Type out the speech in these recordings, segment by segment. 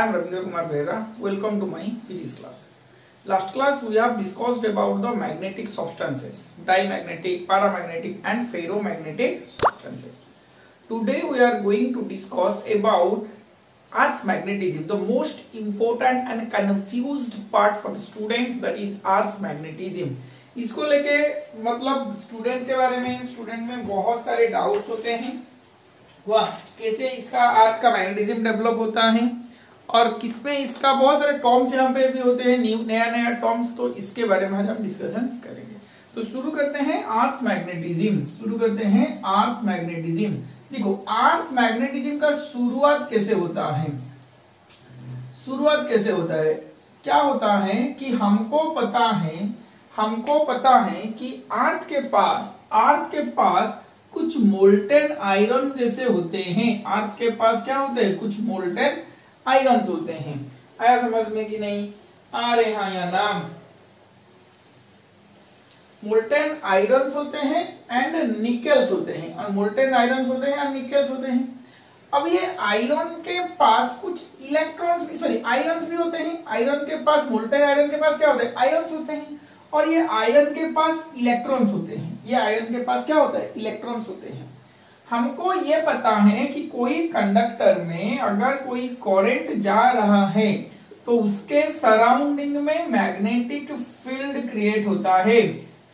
I am Ravindra Kumar Behra. Welcome to my physics class. Last class we have discussed about the magnetic substances, diamagnetic, paramagnetic and ferromagnetic substances. Today we are going to discuss about Earth's magnetism, the most important and confused part for the students, that is Earth's magnetism. इसको लेके मतलब student के बारे में student में बहुत सारे doubts होते हैं, वाह कैसे इसका अर्थ का मैग्नेटिज्म डेवलप होता है और किसमें इसका बहुत सारे टर्म्स यहाँ पे भी होते हैं, नया टर्म्स, तो इसके बारे में आज हम डिस्कशन करेंगे। तो शुरू करते हैं अर्थ मैग्नेटिज्म, शुरू करते हैं अर्थ मैग्नेटिज्म। देखो अर्थ मैग्नेटिज्म का शुरुआत कैसे होता है, शुरुआत कैसे होता है, क्या होता है कि हमको पता है कि अर्थ के पास कुछ मोल्टेन आयरन जैसे होते हैं। अर्थ के पास क्या होते हैं, कुछ मोल्टेन आयरन होते हैं। आया समझ में कि नहीं, आ रहे हैं या नाम, मोल्टेन आयरन होते हैं एंड निकेल्स होते हैं, और मोल्टेन आयरन होते हैं और निकेल्स होते हैं। अब ये आयरन के पास कुछ इलेक्ट्रॉन्स भी, सॉरी आयरन्स भी होते हैं। आयरन के पास, मोल्टेन आयरन के पास क्या होता है, आयरन्स होते हैं, और ये आयरन के पास इलेक्ट्रॉन्स होते हैं। ये आयरन के पास क्या होता है, इलेक्ट्रॉन्स होते हैं। हमको ये पता है कि कोई कंडक्टर में अगर कोई करंट जा रहा है तो उसके सराउंडिंग में मैग्नेटिक फील्ड क्रिएट होता है।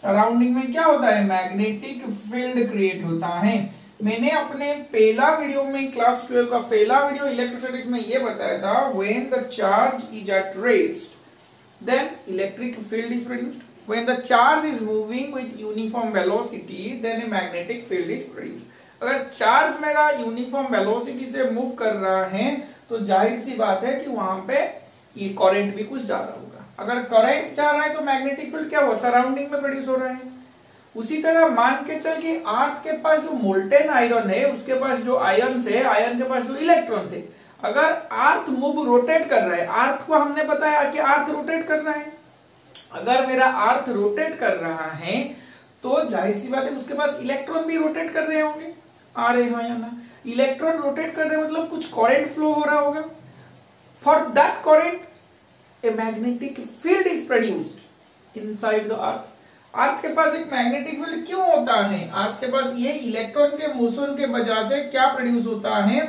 सराउंडिंग में क्या होता है, मैग्नेटिक फील्ड क्रिएट होता है। मैंने अपने पहला वीडियो में, क्लास 12 का पहला वीडियो इलेक्ट्रोस्टैटिक्स में ये बताया था, when the charge is at rest then electric field is produced. When the charge is moving with uniform velocity, then a magnetic field is produced. अगर चार्ज मेरा यूनिफॉर्म वेलोसिटी से move कर रहा है तो जाहिर सी बात है कि वहां पे ये करंट भी कुछ जा रहा होगा। अगर करंट जा रहा है तो मैग्नेटिक फील्ड क्या हुआ, सराउंडिंग में प्रोड्यूस हो रहा है। उसी तरह मान के चल कि अर्थ के पास जो मोल्टेन आयरन है, उसके पास जो आयन है, आयन के पास जो इलेक्ट्रॉन है, अगर अर्थ मूव रोटेट कर रहा है, अर्थ को हमने बताया कि अर्थ रोटेट कर रहा है, अगर मेरा अर्थ रोटेट कर रहा है तो जाहिर सी बात है उसके पास इलेक्ट्रॉन भी रोटेट कर रहे होंगे। आ रहे हैं या ना, इलेक्ट्रॉन रोटेट कर रहे हैं मतलब कुछ करंट फ्लो हो रहा होगा। For that current a magnetic field is produced inside the earth. Earth के पास एक मैग्नेटिक फील्ड क्यों होता है, अर्थ के पास ये इलेक्ट्रॉन के मोशन के वजह से क्या प्रोड्यूस होता है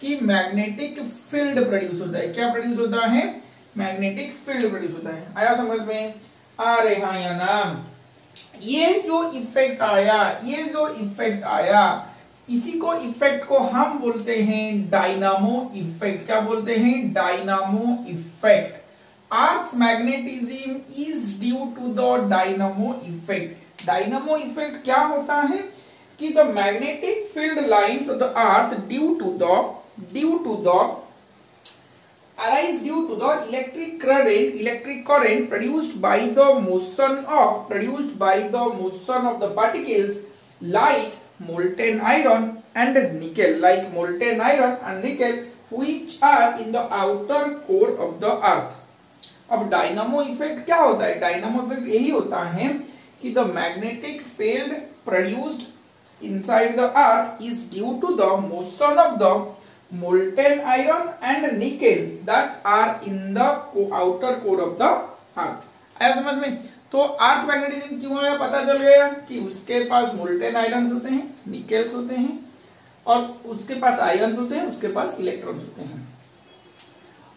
कि मैग्नेटिक फील्ड प्रोड्यूस होता है। क्या प्रोड्यूस होता है, मैग्नेटिक फील्ड प्रोड्यूस होता है। आया समझ में, आ रहे हैं या ना। ये जो इफेक्ट आया, इसी को इफेक्ट को हम बोलते हैं डायनामो इफेक्ट। क्या बोलते हैं, dynamo effect. Earth magnetism is due to the dynamo effect. Dynamo effect क्या होता है कि the magnetic field lines of the earth due to the electric current produced by the motion of the particles like molten iron and nickel, which are in the outer core of the earth. अब dynamo effect क्या होता है, dynamo effect यही होता है कि the magnetic field produced inside the earth is due to the motion of the molten iron and nickel that are in the outer core of the earth. आया समझ में। तो अर्थ मैग्नेटिज्म क्यों आया, पता चल गया कि उसके पास मोल्टेन आयरन होते हैं, निकेल्स होते हैं, और उसके पास आयरन होते हैं, उसके पास इलेक्ट्रॉन्स होते हैं।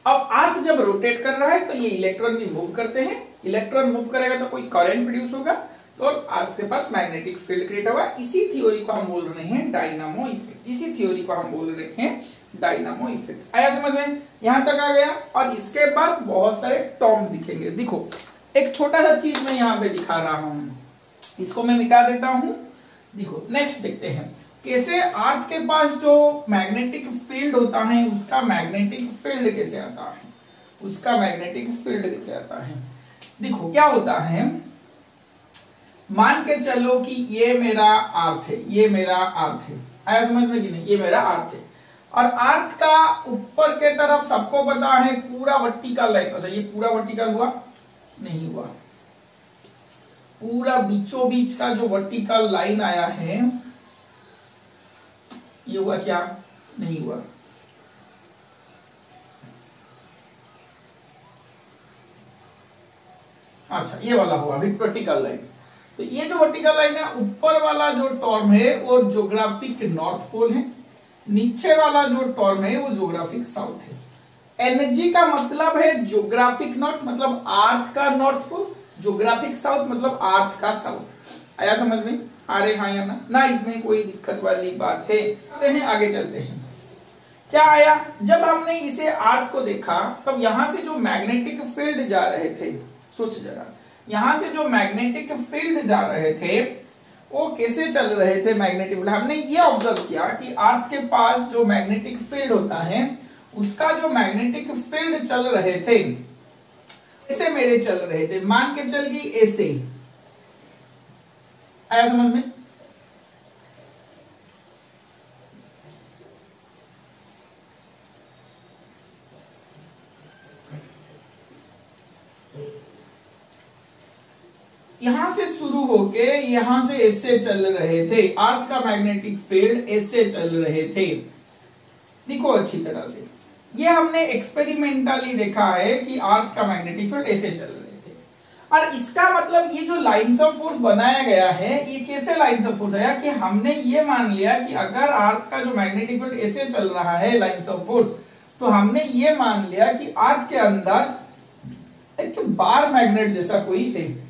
अब अर्थ जब रोटेट कर रहा है तो ये इलेक्ट्रॉन भी मूव करते हैं, इलेक्ट्रॉन मूव करेगा तो कोई करंट प्रोड्यूस होगा, तो अर्थ के पास मैग्नेटिक फील्ड क्रिएट होगा। इसी थ्योरी को हम बोल रहे हैं डायनामो इफेक्ट। आया समझ में, यहां तक आ गया। और इसके बाद बहुत सारे टर्म्स दिखेंगे। देखो एक छोटा सा चीज मैं यहाँ पे दिखा रहा हूं, इसको मैं मिटा देता हूं। देखो नेक्स्ट देखते हैं कैसे अर्थ के पास जो मैग्नेटिक फील्ड होता है उसका मैग्नेटिक फील्ड कैसे आता है। देखो क्या होता है, मान के चलो कि ये मेरा अर्थ है, आया समझ में कि नहीं, ये मेरा अर्थ है, और अर्थ का ऊपर के तरफ सबको पता है पूरा वर्टिकल है। तो ये पूरा वर्टिकल हुआ, नहीं हुआ, पूरा बीचों बीच का जो वर्टिकल लाइन आया है ये हुआ क्या, नहीं हुआ। अच्छा ये वाला हुआ वर्टिकल लाइन। तो ये जो वर्टिकल लाइन है ऊपर वाला जो टर्म है वो ज्योग्राफिक नॉर्थ पोल है, नीचे वाला जो टर्म है वो ज्योग्राफिक साउथ है। एनजी का मतलब है ज्योग्राफिक नॉर्थ मतलब अर्थ का नॉर्थ पोल, ज्योग्राफिक साउथ मतलब अर्थ का साउथ। आया समझ में? आ रहे हाँ या ना इसमें कोई दिक्कत वाली बात है? आगे चलते हैं। क्या आया? जब हमने इसे अर्थ को देखा तब यहां से जो मैग्नेटिक फील्ड जा रहे थे, सोच जरा, यहां से जो मैग्नेटिक फील्ड जा रहे थे वो कैसे चल रहे थे मैग्नेटिक फील्ड? हमने ये ऑब्जर्व किया कि अर्थ के पास जो मैग्नेटिक फील्ड होता है उसका जो मैग्नेटिक फील्ड चल रहे थे ऐसे मेरे चल रहे थे, मान के चल गई ऐसे। आया समझ में? यहां से शुरू होके यहां से ऐसे चल रहे थे, अर्थ का मैग्नेटिक फील्ड ऐसे चल रहे थे। देखो अच्छी तरह से, ये हमने एक्सपेरिमेंटली देखा है कि अर्थ का मैग्नेटिक फील्ड ऐसे चल रहे थे। और इसका मतलब ये जो लाइंस ऑफ फोर्स बनाया गया है ये कैसे लाइंस ऑफ फोर्स आया कि हमने ये मान लिया कि अगर अर्थ का जो मैग्नेटिक फील्ड ऐसे चल रहा है लाइंस ऑफ फोर्स, तो हमने ये मान लिया कि अर्थ के अंदर एक बार मैग्नेट जैसा कोई है।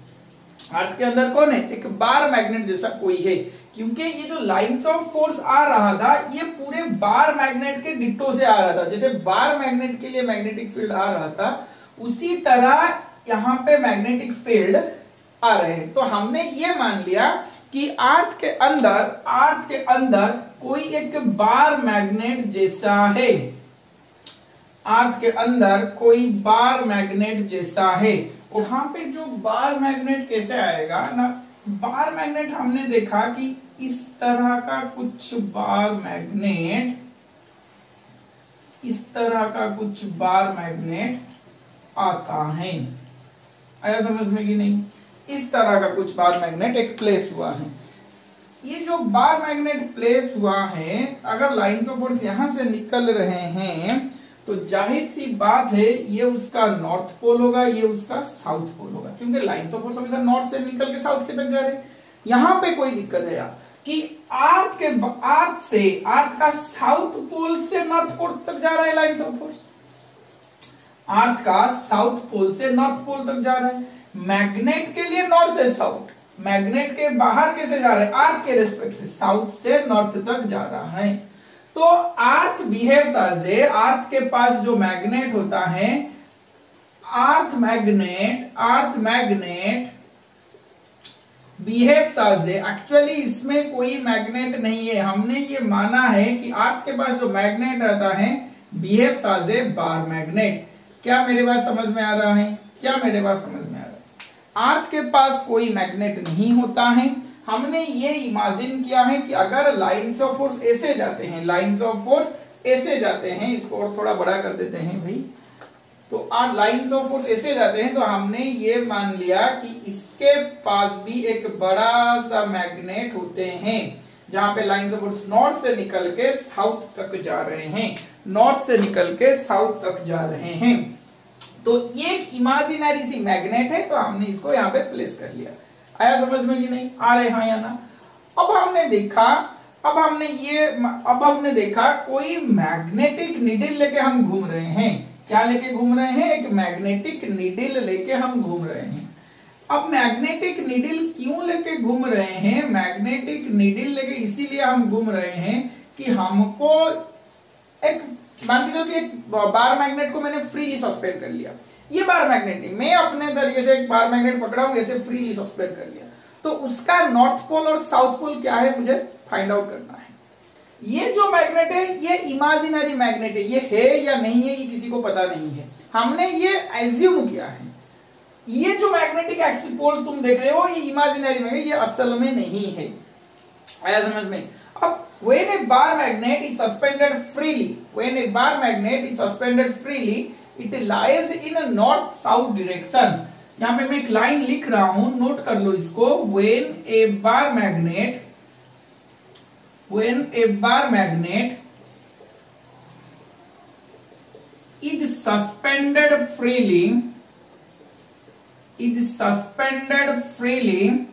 अर्थ के अंदर कौन है? एक बार मैग्नेट जैसा कोई है, क्योंकि ये जो लाइंस ऑफ फोर्स आ रहा था ये पूरे बार मैग्नेट के डिट्टो से आ रहा था। जैसे बार मैग्नेट के लिए मैग्नेटिक फील्ड आ रहा था उसी तरह यहाँ पे मैग्नेटिक फील्ड आ रहे हैं। तो हमने ये मान लिया कि अर्थ के अंदर कोई एक बार मैग्नेट जैसा है, अर्थ के अंदर कोई बार मैग्नेट जैसा है। वहां पे जो बार मैग्नेट कैसे आएगा ना, बार मैग्नेट हमने देखा कि इस तरह का कुछ बार मैग्नेट, इस तरह का कुछ बार मैग्नेट आता है। आया समझ में कि नहीं? इस तरह का कुछ बार मैग्नेट एक प्लेस हुआ है। ये जो बार मैग्नेट प्लेस हुआ है, अगर लाइंस ऑफ फोर्स यहां से निकल रहे हैं तो जाहिर सी बात है ये उसका नॉर्थ पोल होगा, ये उसका साउथ पोल होगा, क्योंकि लाइंस ऑफ फोर्स हमेशा नॉर्थ से निकल के साउथ के तक जा रहे हैं। यहां पे कोई दिक्कत है यार कि अर्थ का साउथ पोल से नॉर्थ पोल तक जा रहा है लाइंस ऑफ फोर्स, अर्थ का साउथ पोल से नॉर्थ पोल तक जा रहा है। मैग्नेट के लिए नॉर्थ से साउथ, मैग्नेट के बाहर कैसे जा रहा है? अर्थ के रेस्पेक्ट से साउथ से नॉर्थ तक जा रहा है। तो अर्थ बिहेव्स एज ए, अर्थ के पास जो मैग्नेट होता है, earth magnet behaves as a, actually इसमें कोई मैग्नेट नहीं है। हमने ये माना है कि अर्थ के पास जो मैग्नेट रहता है behaves as a bar magnet. क्या मेरे बात समझ में आ रहा है? क्या मेरे बात समझ में आ रहा है? अर्थ के पास कोई मैग्नेट नहीं होता है। हमने ये इमेजिन किया है कि अगर लाइंस ऑफ फोर्स ऐसे जाते हैं, लाइंस ऑफ फोर्स ऐसे जाते हैं, इसको और थोड़ा बड़ा कर देते हैं भाई, तो लाइंस ऑफ फोर्स ऐसे जाते हैं तो हमने ये मान लिया कि इसके पास भी एक बड़ा सा मैग्नेट होते हैं, जहां पे लाइंस ऑफ फोर्स नॉर्थ से निकल के साउथ तक जा रहे हैं, नॉर्थ से निकल के साउथ तक जा रहे हैं। तो ये इमेजिनरी सी मैग्नेट है, तो हमने इसको यहाँ पे प्लेस कर लिया। आया समझ में कि नहीं? आ रहे हाँ या ना? अब हमने देखा कोई मैग्नेटिक नीडल लेके हम घूम रहे हैं। क्या लेके घूम रहे हैं? एक मैग्नेटिक नीडल लेके हम घूम रहे हैं। अब मैग्नेटिक नीडल क्यों लेके घूम रहे हैं? मैग्नेटिक नीडल लेके इसीलिए हम घूम रहे हैं कि हमको एक, मान के चलो कि एक बार मैग्नेट को मैंने फ्रीली सस्पेंड कर लिया। ये बार मैग्नेट नहीं, मैं अपने तरीके से एक बार मैग्नेट पकड़ा हूं, ऐसे फ्रीली सस्पेंड कर लिया, तो उसका नॉर्थ पोल और साउथ पोल क्या है मुझे फाइंड आउट करना है। ये जो मैग्नेट है ये इमेजिनरी मैग्नेट है, ये है या नहीं है ये किसी को पता नहीं है, हमने ये एज्यूम किया है। ये जो मैग्नेटिक एक्सिस पोल तुम देख रहे हो ये इमेजिनरी मैग्नेट, ये असल में नहीं है। आया समझ में? अब when a bar magnet is suspended freely, it lies in a north south directions। यहां पे मैं एक लाइन लिख रहा हूं, नोट कर लो इसको। when a bar magnet is suspended freely is suspended freely,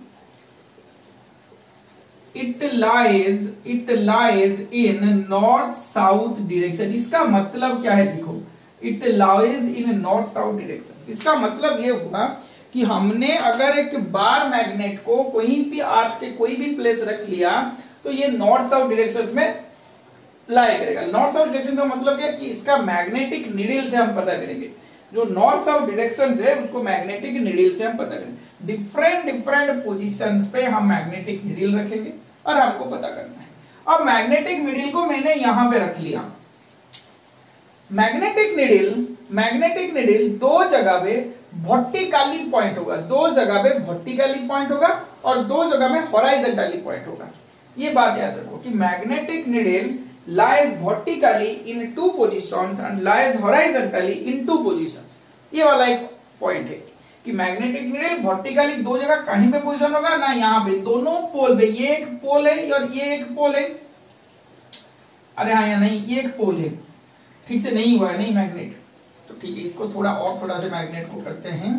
it lies in north south direction। इसका मतलब क्या है, देखो, it lies in north south direction। इसका मतलब ये हुआ कि हमने अगर एक बार मैग्नेट को कहीं भी अर्थ के कोई भी प्लेस रख लिया तो ये नॉर्थ साउथ डायरेक्शन में लाई करेगा। नॉर्थ साउथ डायरेक्शन का मतलब क्या कि इसका मैग्नेटिक नीडल से हम पता करेंगे, जो नॉर्थ साउथ डायरेक्शन है उसको मैग्नेटिक नीडल से हम पता करेंगे। डिफरेंट पोजीशंस पे हम मैग्नेटिक नीडल रखेंगे और हमको पता करना है। अब मैग्नेटिक नीडल को मैंने यहां पे रख लिया। मैग्नेटिक नीडल दो जगह पे वर्टिकली पॉइंट होगा, दो जगह पे वर्टिकली पॉइंट होगा और दो जगह में हॉराइजॉन्टली पॉइंट होगा। ये बात याद रखो कि magnetic needle lies vertically in two positions and lies horizontally in two positions। ये वाला एक पॉइंट है कि मैग्नेटिक नीडल वर्टिकली दो जगह कहीं पे पोजीशन होगा ना, यहाँ पे दोनों पोल पे, ये एक पोल है और ये एक पोल है। अरे हाँ, या नहीं, ये एक पोल है, ठीक से नहीं हुआ है नहीं मैग्नेट, तो ठीक है, इसको थोड़ा से मैग्नेट को करते हैं।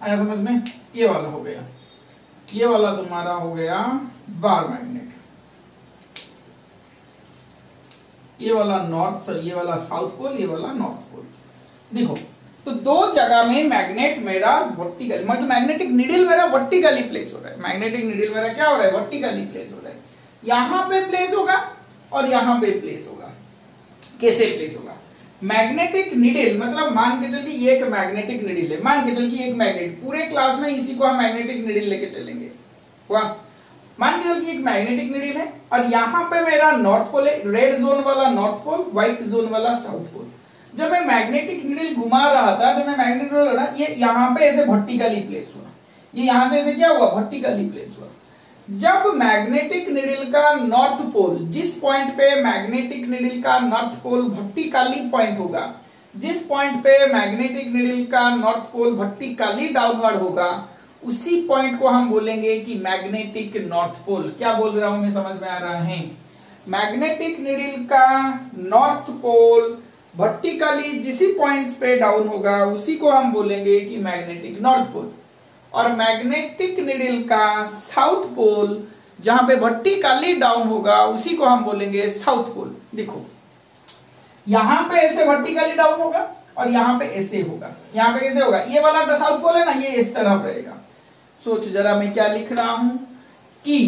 आया समझ में? ये वाला हो गया, ये वाला तुम्हारा हो गया बार मैग्नेट, ये वाला नॉर्थ, ये वाला साउथ पोल, ये वाला नॉर्थ पोल। देखो, तो दो जगह में मैग्नेट मेरा वर्टिकल, मतलब मैग्नेटिक नीडल मेरा वर्टिकली प्लेस हो रहा है। मैग्नेटिक नीडल मेरा क्या हो रहा है, वर्टिकली प्लेस हो रहा है। यहां पे प्लेस होगा और यहां पे प्लेस होगा। कैसे प्लेस होगा? मैग्नेटिक नीडल मतलब मान के चल कि ये एक मैग्नेटिक नीडल है, मान के चल कि एक मैग्नेट, पूरे क्लास में इसी को हम मैग्नेटिक नीडल लेके चलेंगे। वाह, मान के चल कि एक मैग्नेटिक नीडल है और यहाँ पे मेरा नॉर्थ पोल है, रेड जोन वाला नॉर्थ पोल, व्हाइट जोन वाला साउथ पोल। जब मैं मैग्नेटिक नीडल घुमा रहा था, जब मैं मैग्नेटिक नीडल ये यहाँ पे ऐसे वर्टिकली प्लेस हुआ, ये यहां से ऐसे क्या हुआ, वर्टिकली प्लेस हुआ। जब मैग्नेटिक नीडल का नॉर्थ पोल, जिस पॉइंट पे मैग्नेटिक नीडल का नॉर्थ पोल वर्टिकली पॉइंट होगा, जिस पॉइंट पे मैग्नेटिक नीडल का नॉर्थ पोल वर्टिकली डाउनवर्ड होगा, उसी पॉइंट को हम बोलेंगे कि मैग्नेटिक नॉर्थ पोल। क्या बोल रहा हूं मैं, समझ में आ रहा है? मैग्नेटिक नीडल का नॉर्थ पोल वर्टिकली जिस पॉइंट्स पे डाउन होगा उसी को हम बोलेंगे कि मैग्नेटिक नॉर्थ पोल। और मैग्नेटिक नीडल का साउथ पोल जहां पे वर्टिकली डाउन होगा उसी को हम बोलेंगे साउथ पोल। देखो, यहां पे ऐसे वर्टिकली डाउन होगा और यहां पे ऐसे होगा। यहां पे कैसे होगा, ये वाला साउथ पोल है ना, ये इस तरफ रहेगा। सोच जरा मैं क्या लिख रहा हूं कि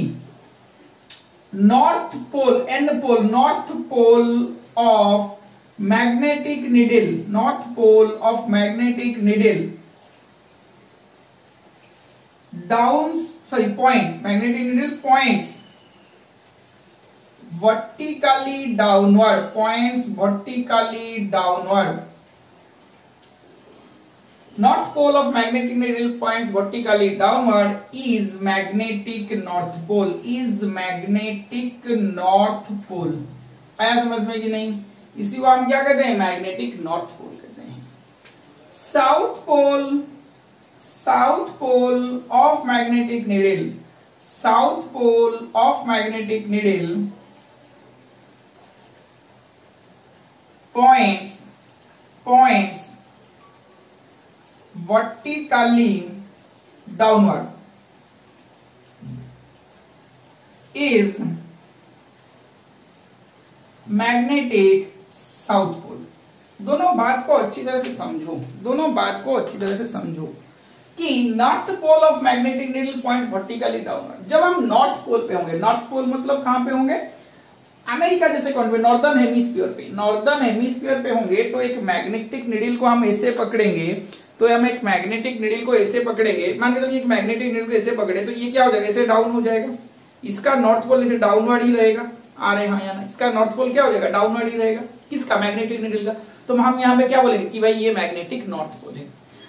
north pole, N pole, north pole of magnetic needle, north pole of magnetic needle points, magnetic needle points vertically downward, points vertically downward। North pole of magnetic needle points vertically downward is magnetic north pole, is magnetic north pole। आया समझ में कि नहीं? इसी को हम क्या कहते हैं, मैग्नेटिक नॉर्थ पोल कहते हैं। South pole, south pole of magnetic needle, south pole of magnetic needle points vertically downward is magnetic south pole. दोनों बात को अच्छी तरह से समझो, दोनों बात को अच्छी तरह से समझो कि north pole of magnetic needle points vertically downward. जब हम नॉर्थ पोल पे होंगे, नॉर्थ पोल मतलब कहां पे होंगे, अमेरिका जैसे कौन पे, नॉर्दर्न हेमिस्फीयर पे, नॉर्दर्न हेमिस्फीयर पे होंगे तो एक मैग्नेटिक नीडल को हम ऐसे पकड़ेंगे, तो हम एक मैग्नेटिक नीडल को ऐसे पकड़ेंगे, मान के चलिए एक मैग्नेटिक नीडल को ऐसे पकड़े तो ये क्या हो जाएगा, ऐसे डाउन हो जाएगा। इसका नॉर्थ पोल ऐसे डाउनवर्ड ही रहेगा। आ रहे हाँ या ना, इसका नॉर्थ पोल क्या हो जाएगा, डाउनवर्ड ही रहेगा। किसका, मैग्नेटिक नीडल का। तो हम यहाँ पे क्या बोलेंगे कि भाई ये मैग्नेटिक नॉर्थ पोल है।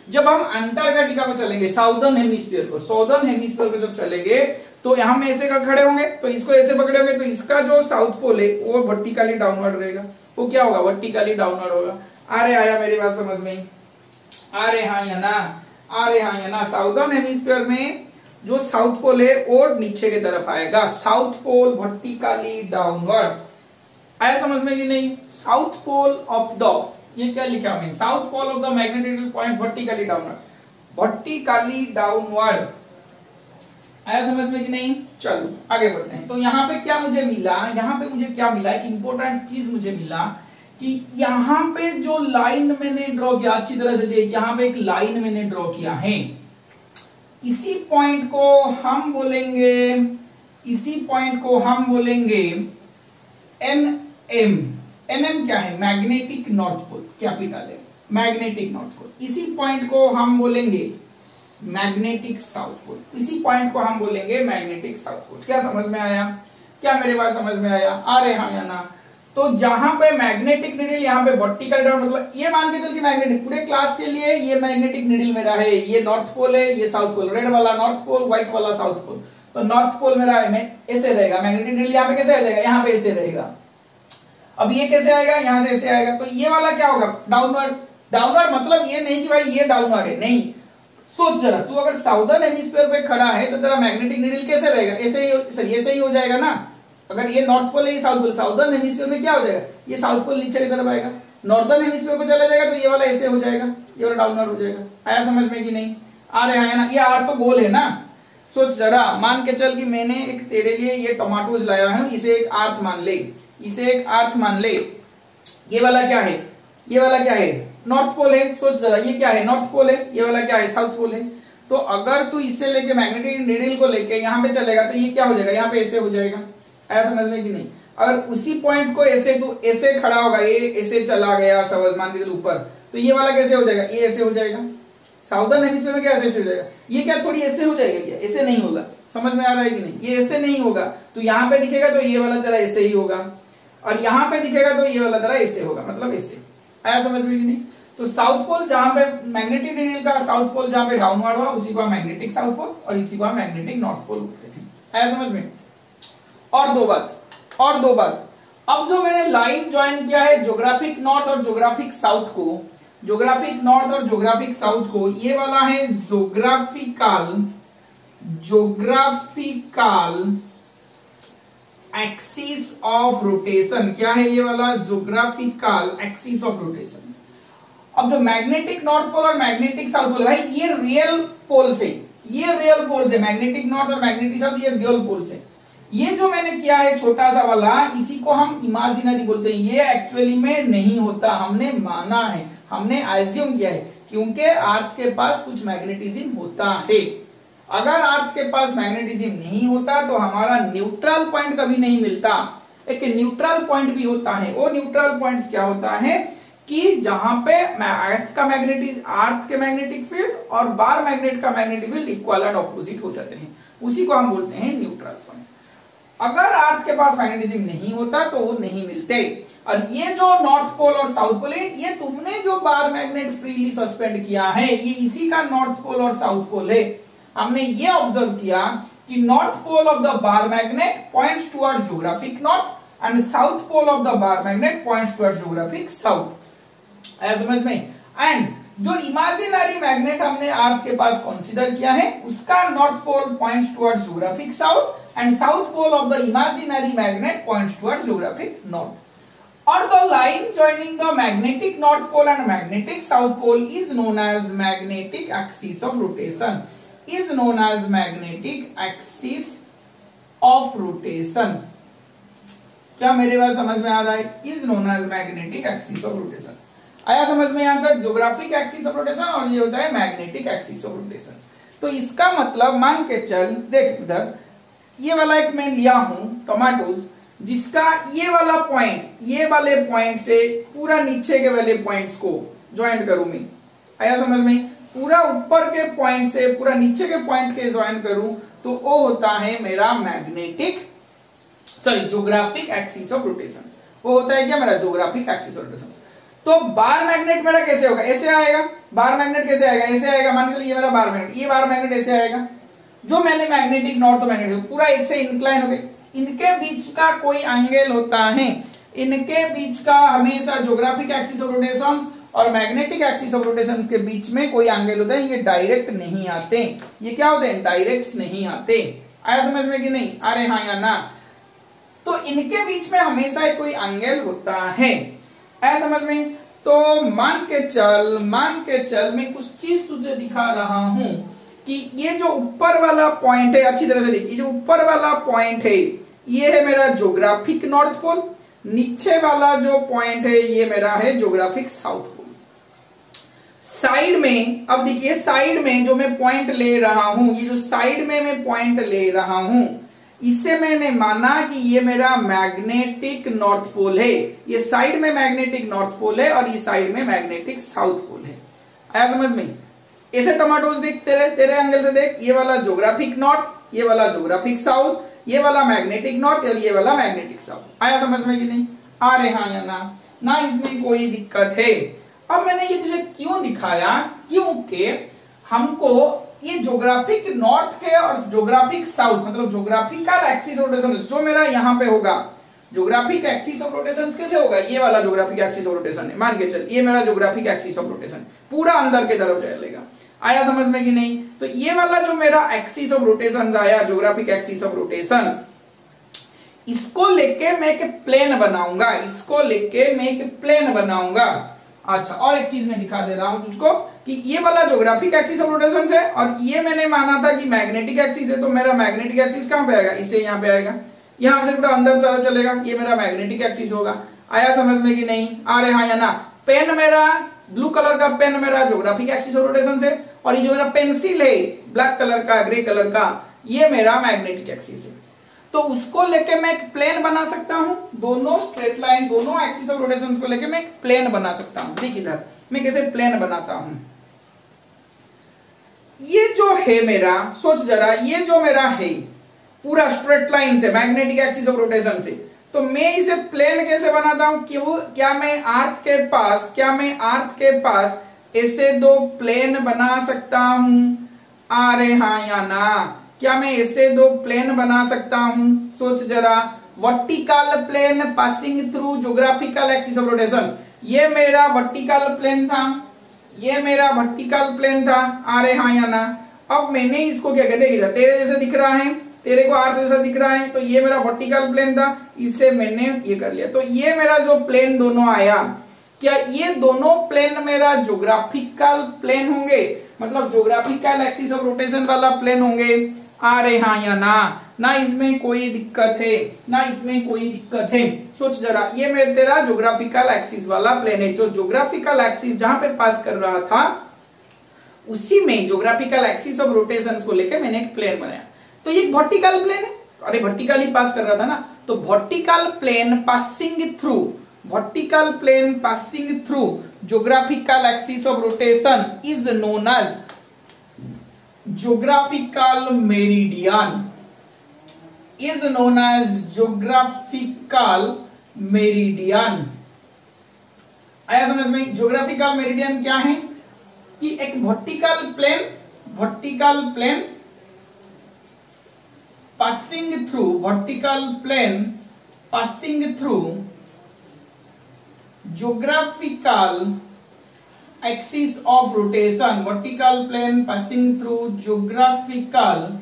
जब हम अंटार्कटिका को चलेंगे, साउदर्न हेमिस्फीयर को, साउदर्न हेमिस्फीयर को जब चलेंगे तो यहाँ में ऐसे का खड़े होंगे, तो इसको ऐसे पकड़े होंगे तो इसका जो साउथ पोल है वो वर्टिकली डाउनवर्ड रहेगा। वो क्या होगा, वर्टिकली डाउनवर्ड होगा। आ रहे आया मेरी बात समझ में, आ रहे हाँ या ना, आ रहे हाँ या ना। साउदर्न हेमिस्फीयर में जो साउथ पोल है वो नीचे की तरफ आएगा, साउथ पोल वर्टिकली डाउनवर्ड, आया समझ में कि नहीं? साउथ पोल ऑफ द, ये क्या लिखा हमने, south pole of the magnetic point vertically downward, vertically downward. आया समझ में कि नहीं? चलो आगे बढ़ते हैं। तो यहाँ पे क्या मुझे मिला, यहाँ पे मुझे क्या मिला, एक इंपॉर्टेंट चीज मुझे मिला कि यहाँ पे जो लाइन मैंने ड्रॉ किया, अच्छी तरह से देख, यहाँ पे एक लाइन मैंने ड्रॉ किया है, इसी पॉइंट को हम बोलेंगे, इसी पॉइंट को हम बोलेंगे NM। NM क्या है? मैग्नेटिक नॉर्थ पोल, कैपिटल है, मैग्नेटिक नॉर्थ पोल। इसी पॉइंट को हम बोलेंगे मैग्नेटिक साउथ पोल, इसी पॉइंट को हम बोलेंगे मैग्नेटिक साउथ पोल। क्या समझ में आया? क्या मेरे बात समझ में आया? आ रहे हाँ या ना? तो जहां पे मैग्नेटिक निडल, यहाँ पे वर्टिकल डाउन, मतलब ये मान के चल कि मैग्नेटिक, पूरे क्लास के लिए ये मैग्नेटिक निडल मेरा है, ये नॉर्थ पोल है, ये साउथ पोल, रेड वाला नॉर्थ पोल, व्हाइट वाला साउथ पोल। तो नॉर्थ पोल मेरा है, ऐसे रहेगा, मैग्नेटिक निडल यहाँ पे कैसे आ जाएगा, यहाँ पे ऐसे रहेगा। अब ये कैसे आएगा, यहां से ऐसे आएगा, तो ये वाला क्या होगा, डाउनवर्ड। डाउनवर्ड मतलब ये नहीं कि भाई ये डाउनवर्ड है, नहीं। सोच जरा, तू अगर साउदर्न हेमिस्फीयर पे खड़ा है तो तेरा मैग्नेटिक निडल कैसे रहेगा, ऐसे ही, सर ऐसे ही हो जाएगा ना। अगर ये नॉर्थ पोल है, ये साउथ पोल, साउदर्न हेमिस्फीयर में क्या हो जाएगा, ये साउथ पोल नीचे की तरफ आएगा, नॉर्दर्न हेमिस्फीयर को चला जाएगा तो ये वाला ऐसे हो जाएगा, ये वाला डाउनवर्ड हो जाएगा। आया समझ में कि नहीं? आ रहे हैं ना? ये आर तो गोल है ना। सोच जरा, मान के चल कि मैंने एक तेरे लिए ये टमाटोज लाया हूं, इसे एक आर्थ मान ले, इसे एक आर्थ मान ले। ये वाला क्या है, ये वाला क्या है, नॉर्थ पोल है। सोच जरा, ये क्या है, नॉर्थ पोल है, ये वाला क्या है, साउथ पोल है। तो अगर तू इससे लेके मैग्नेटिक निडल को लेके यहाँ पे चलेगा तो ये क्या हो जाएगा, यहाँ पे ऐसे हो जाएगा। आया समझ में कि नहीं? अगर उसी पॉइंट को ऐसे तू ऐसे खड़ा होगा, ये ऐसे चला गया समझ मान के ऊपर, तो ये वाला कैसे हो जाएगा, ये ऐसे हो जाएगा। साउदर्न हेमिस्फीयर में क्या ऐसे हो जाएगा, ये क्या थोड़ी ऐसे हो जाएगा, क्या ऐसे नहीं होगा। समझ में आ रहा है कि नहीं? ये ऐसे नहीं होगा, तो यहाँ पे दिखेगा तो ये वाला तेरा ऐसे ही होगा, और यहाँ पे दिखेगा तो ये वाला तेरा ऐसे होगा, मतलब ऐसे। आया समझ में कि नहीं? तो साउथ पोल जहां पे मैग्नेटिक निडल का साउथ पोल जहां पे डाउनवर्ड हुआ, उसी को हम मैग्नेटिक साउथ पोल और इसी को हम मैग्नेटिक नॉर्थ पोल बोलते हैं। आया समझ में? और दो बात, अब जो मैंने लाइन ज्वाइन किया है ज्योग्राफिक नॉर्थ और ज्योग्राफिक साउथ को, ज्योग्राफिक नॉर्थ और ज्योग्राफिक साउथ को, ये वाला है ज्योग्राफिकल एक्सिस ऑफ रोटेशन। क्या है ये वाला, ज्योग्राफिकल एक्सिस ऑफ रोटेशन। अब जो मैग्नेटिक नॉर्थ पोल और मैग्नेटिक साउथ पोल, भाई ये रियल पोल्स है, ये रियल पोल्स है, मैग्नेटिक नॉर्थ और मैग्नेटिक साउथ, ये रियल पोल्स है। ये जो मैंने किया है छोटा सा वाला, इसी को हम इमेजिनरी बोलते हैं। ये एक्चुअली में नहीं होता, हमने माना है, हमने एज्यूम किया है, क्योंकि अर्थ के पास कुछ मैग्नेटिज्म होता है। अगर अर्थ के पास मैग्नेटिज्म नहीं होता तो हमारा न्यूट्रल पॉइंट कभी नहीं मिलता। एक न्यूट्रल पॉइंट भी होता है। वो न्यूट्रल पॉइंट क्या होता है कि जहां पे अर्थ के मैग्नेटिक फील्ड और बार मैग्नेट का magnetic field equal and opposite हो जाते हैं, उसी को हम बोलते हैं न्यूट्रल पॉइंट। अगर अर्थ के पास मैग्नेटिज्म नहीं होता तो वो नहीं मिलते। और ये जो नॉर्थ पोल और साउथ पोल है, ये तुमने जो बार मैग्नेट फ्रीली सस्पेंड किया है, ये इसी का नॉर्थ पोल और साउथ पोल है। हमने ये ऑब्जर्व किया कि north pole of the bar magnet points towards geographic north and south pole of the bar magnet points towards geographic south. ऐसा समझ में? एंड जो इमेजिनरी मैग्नेट हमने अर्थ के पास कंसीडर किया है, उसका north pole points towards geographic south and south pole of the imaginary magnet points towards geographic north. Or the line joining the magnetic north pole and magnetic south pole is known as magnetic axis of rotation. Is known as magnetic axis of rotation. क्या मेरे बात समझ में आ रहा है? Is known as magnetic axis of rotation. आया समझ में यहाँ तक? Geographic axis of rotation और ये होता है magnetic axis of rotation. तो इसका मतलब मान के चल, देख इधर ये वाला एक मैं लिया हूं टोमेटोज, जिसका ये वाला पॉइंट, ये वाले पॉइंट से पूरा नीचे के वाले पॉइंट्स को ज्वाइन करूं मैं। आया समझ में? पूरा ऊपर के पॉइंट से पूरा नीचे के पॉइंट के ज्वाइन करूं तो वो होता है मेरा ज्योग्राफिक एक्सिस ऑफ रोटेशन। वो होता है क्या मेरा ज्योग्राफिक एक्सिस ऑफ रोटेशन। तो बार मैग्नेट मेरा कैसे होगा? ऐसे आएगा। बार मैग्नेट कैसे आएगा? ऐसे आएगा। मान के चलिए ये मेरा बार मैग्नेट, ये बार मैग्नेट ऐसे आएगा। जो मैंने मैग्नेटिक नॉर्थ मैग्नेटिक पूरा एक से इंक्लाइन हो गए, इनके बीच का कोई एंगल होता है, इनके बीच का हमेशा ज्योग्राफिक एक्सिस ऑफ रोटेशन और मैग्नेटिक एक्सिस ऑफ रोटेशन के बीच में कोई एंगल होता है। ये डायरेक्ट नहीं आते, ये क्या होते हैं? डायरेक्ट नहीं आते। आया समझ में कि नहीं? अरे हाँ या ना? तो इनके बीच में हमेशा कोई एंगल होता है, ऐसा समझ में। तो मान के चल मैं कुछ चीज तुझे दिखा रहा हूं कि ये जो ऊपर वाला पॉइंट है, अच्छी तरह से देखिए, जो ऊपर वाला पॉइंट है ये है मेरा ज्योग्राफिक नॉर्थ पोल, नीचे वाला जो पॉइंट है ये मेरा है ज्योग्राफिक साउथ पोल। साइड में, अब देखिए साइड में जो मैं पॉइंट ले रहा हूं, ये जो साइड में मैं पॉइंट ले रहा हूं, इससे मैंने माना कि ये मेरा मैग्नेटिक नॉर्थ पोल है। ये साइड में मैग्नेटिक नॉर्थ पोल है और ये साइड में मैग्नेटिक साउथ पोल है। आया समझ में? ऐसे टमाटोज देख, तेरे एंगल से देख, ये वाला ज्योग्राफिक नॉर्थ, ये वाला ज्योग्राफिक साउथ, ये वाला मैग्नेटिक नॉर्थ और ये वाला मैग्नेटिक साउथ। आया समझ में कि नहीं? आ रहे हाँ या ना इसमें कोई दिक्कत है। अब मैंने ये तुझे क्यों दिखाया, क्योंकि हमको ये ज्योग्राफिक नॉर्थ के और ज्योग्राफिक साउथ, मतलब ज्योग्राफिकल एक्सिस ऑफ रोटेशन जो मेरा यहाँ पे होगा, ज्योग्राफिक एक्सिस ऑफ रोटेशन कैसे होगा, ये वाला ज्योग्राफिक एक्सिस ऑफ रोटेशन है, मान के चल ये मेरा ज्योग्राफिक एक्सिस ऑफ रोटेशन पूरा अंदर के तरफ चलेगा। आया समझ में कि नहीं? तो ये वाला जो मेरा एक्सिस ऑफ रोटेशन आया, ज्योग्राफिक एक्सिस ऑफ रोटेशन, इसको लेके मैं एक प्लेन बनाऊंगा, इसको लेके मैं एक प्लेन बनाऊंगा। अच्छा, और एक चीज मैं दिखा दे रहा हूं तुझको कि ये वाला ज्योग्राफिक एक्सिस ऑफ रोटेशन है और ये मैंने माना था कि मैग्नेटिक एक्सिस है, तो मेरा मैग्नेटिक एक्सिस कहां पे आएगा, इससे यहां पे आएगा, यहां से पूरा अंदर चला चलेगा, ये मेरा मैग्नेटिक एक्सिस होगा। आया समझ में कि नहीं? आ रहे हाँ या ना? पेन मेरा, ब्लू कलर का पेन मेरा ज्योग्राफिक एक्सिस ऑफ रोटेशन है और ये जो मेरा पेंसिल है ब्लैक कलर का, ग्रे कलर का, ये मेरा मैग्नेटिक एक्सिस है। तो उसको लेके मैं एक प्लेन बना सकता हूं, दोनों स्ट्रेट लाइन, दोनों एक्सिस ऑफ रोटेशन को लेके मैं एक प्लेन बना सकता हूं। देख इधर मैं कैसे प्लेन बनाता हूं। ये जो है मेरा, सोच जरा, ये जो मेरा है पूरा स्ट्रेट लाइन से, मैग्नेटिक एक्सिस ऑफ रोटेशन से, तो मैं इसे प्लेन कैसे बनाता हूं? क्यों, क्या मैं अर्थ के पास ऐसे दो प्लेन बना सकता हूं? आ रहे हाँ या ना? क्या मैं ऐसे दो प्लेन बना सकता हूं? सोच जरा, vertical plane passing through geographical axis of rotation, ये मेरा वर्टिकल प्लेन था, ये मेरा वर्टिकल प्लेन था। आ रहे हाँ या ना? अब मैंने इसको क्या कहते हैं, तेरे जैसे दिख रहा है, तेरे को अर्थ जैसा दिख रहा है, तो ये मेरा वर्टिकल प्लेन था, इससे मैंने ये कर लिया। तो ये मेरा जो प्लेन दोनों आया, क्या ये दोनों प्लेन मेरा ज्योग्राफिकल प्लेन होंगे, मतलब ज्योग्राफिकल एक्सिस ऑफ रोटेशन वाला प्लेन होंगे? आ रहे हाँ या ना इसमें कोई दिक्कत है, ना इसमें कोई दिक्कत है। सोच जरा, ये मेरा तेरा ज्योग्राफिकल एक्सिस वाला प्लेन है, जो ज्योग्राफिकल एक्सिस जहां पे पास कर रहा था उसी में ज्योग्राफिकल एक्सिस ऑफ रोटेशन को लेकर मैंने एक प्लेन बनाया। तो ये वर्टिकल प्लेन है, अरे वर्टिकल ही पास कर रहा था ना, तो vertical plane passing through geographical axis of rotation is known as geographical meridian, आया समझ में? ज्योग्राफिकल मेरिडियन क्या है कि एक vertical plane passing through geographical axis of rotation, vertical plane passing through geographical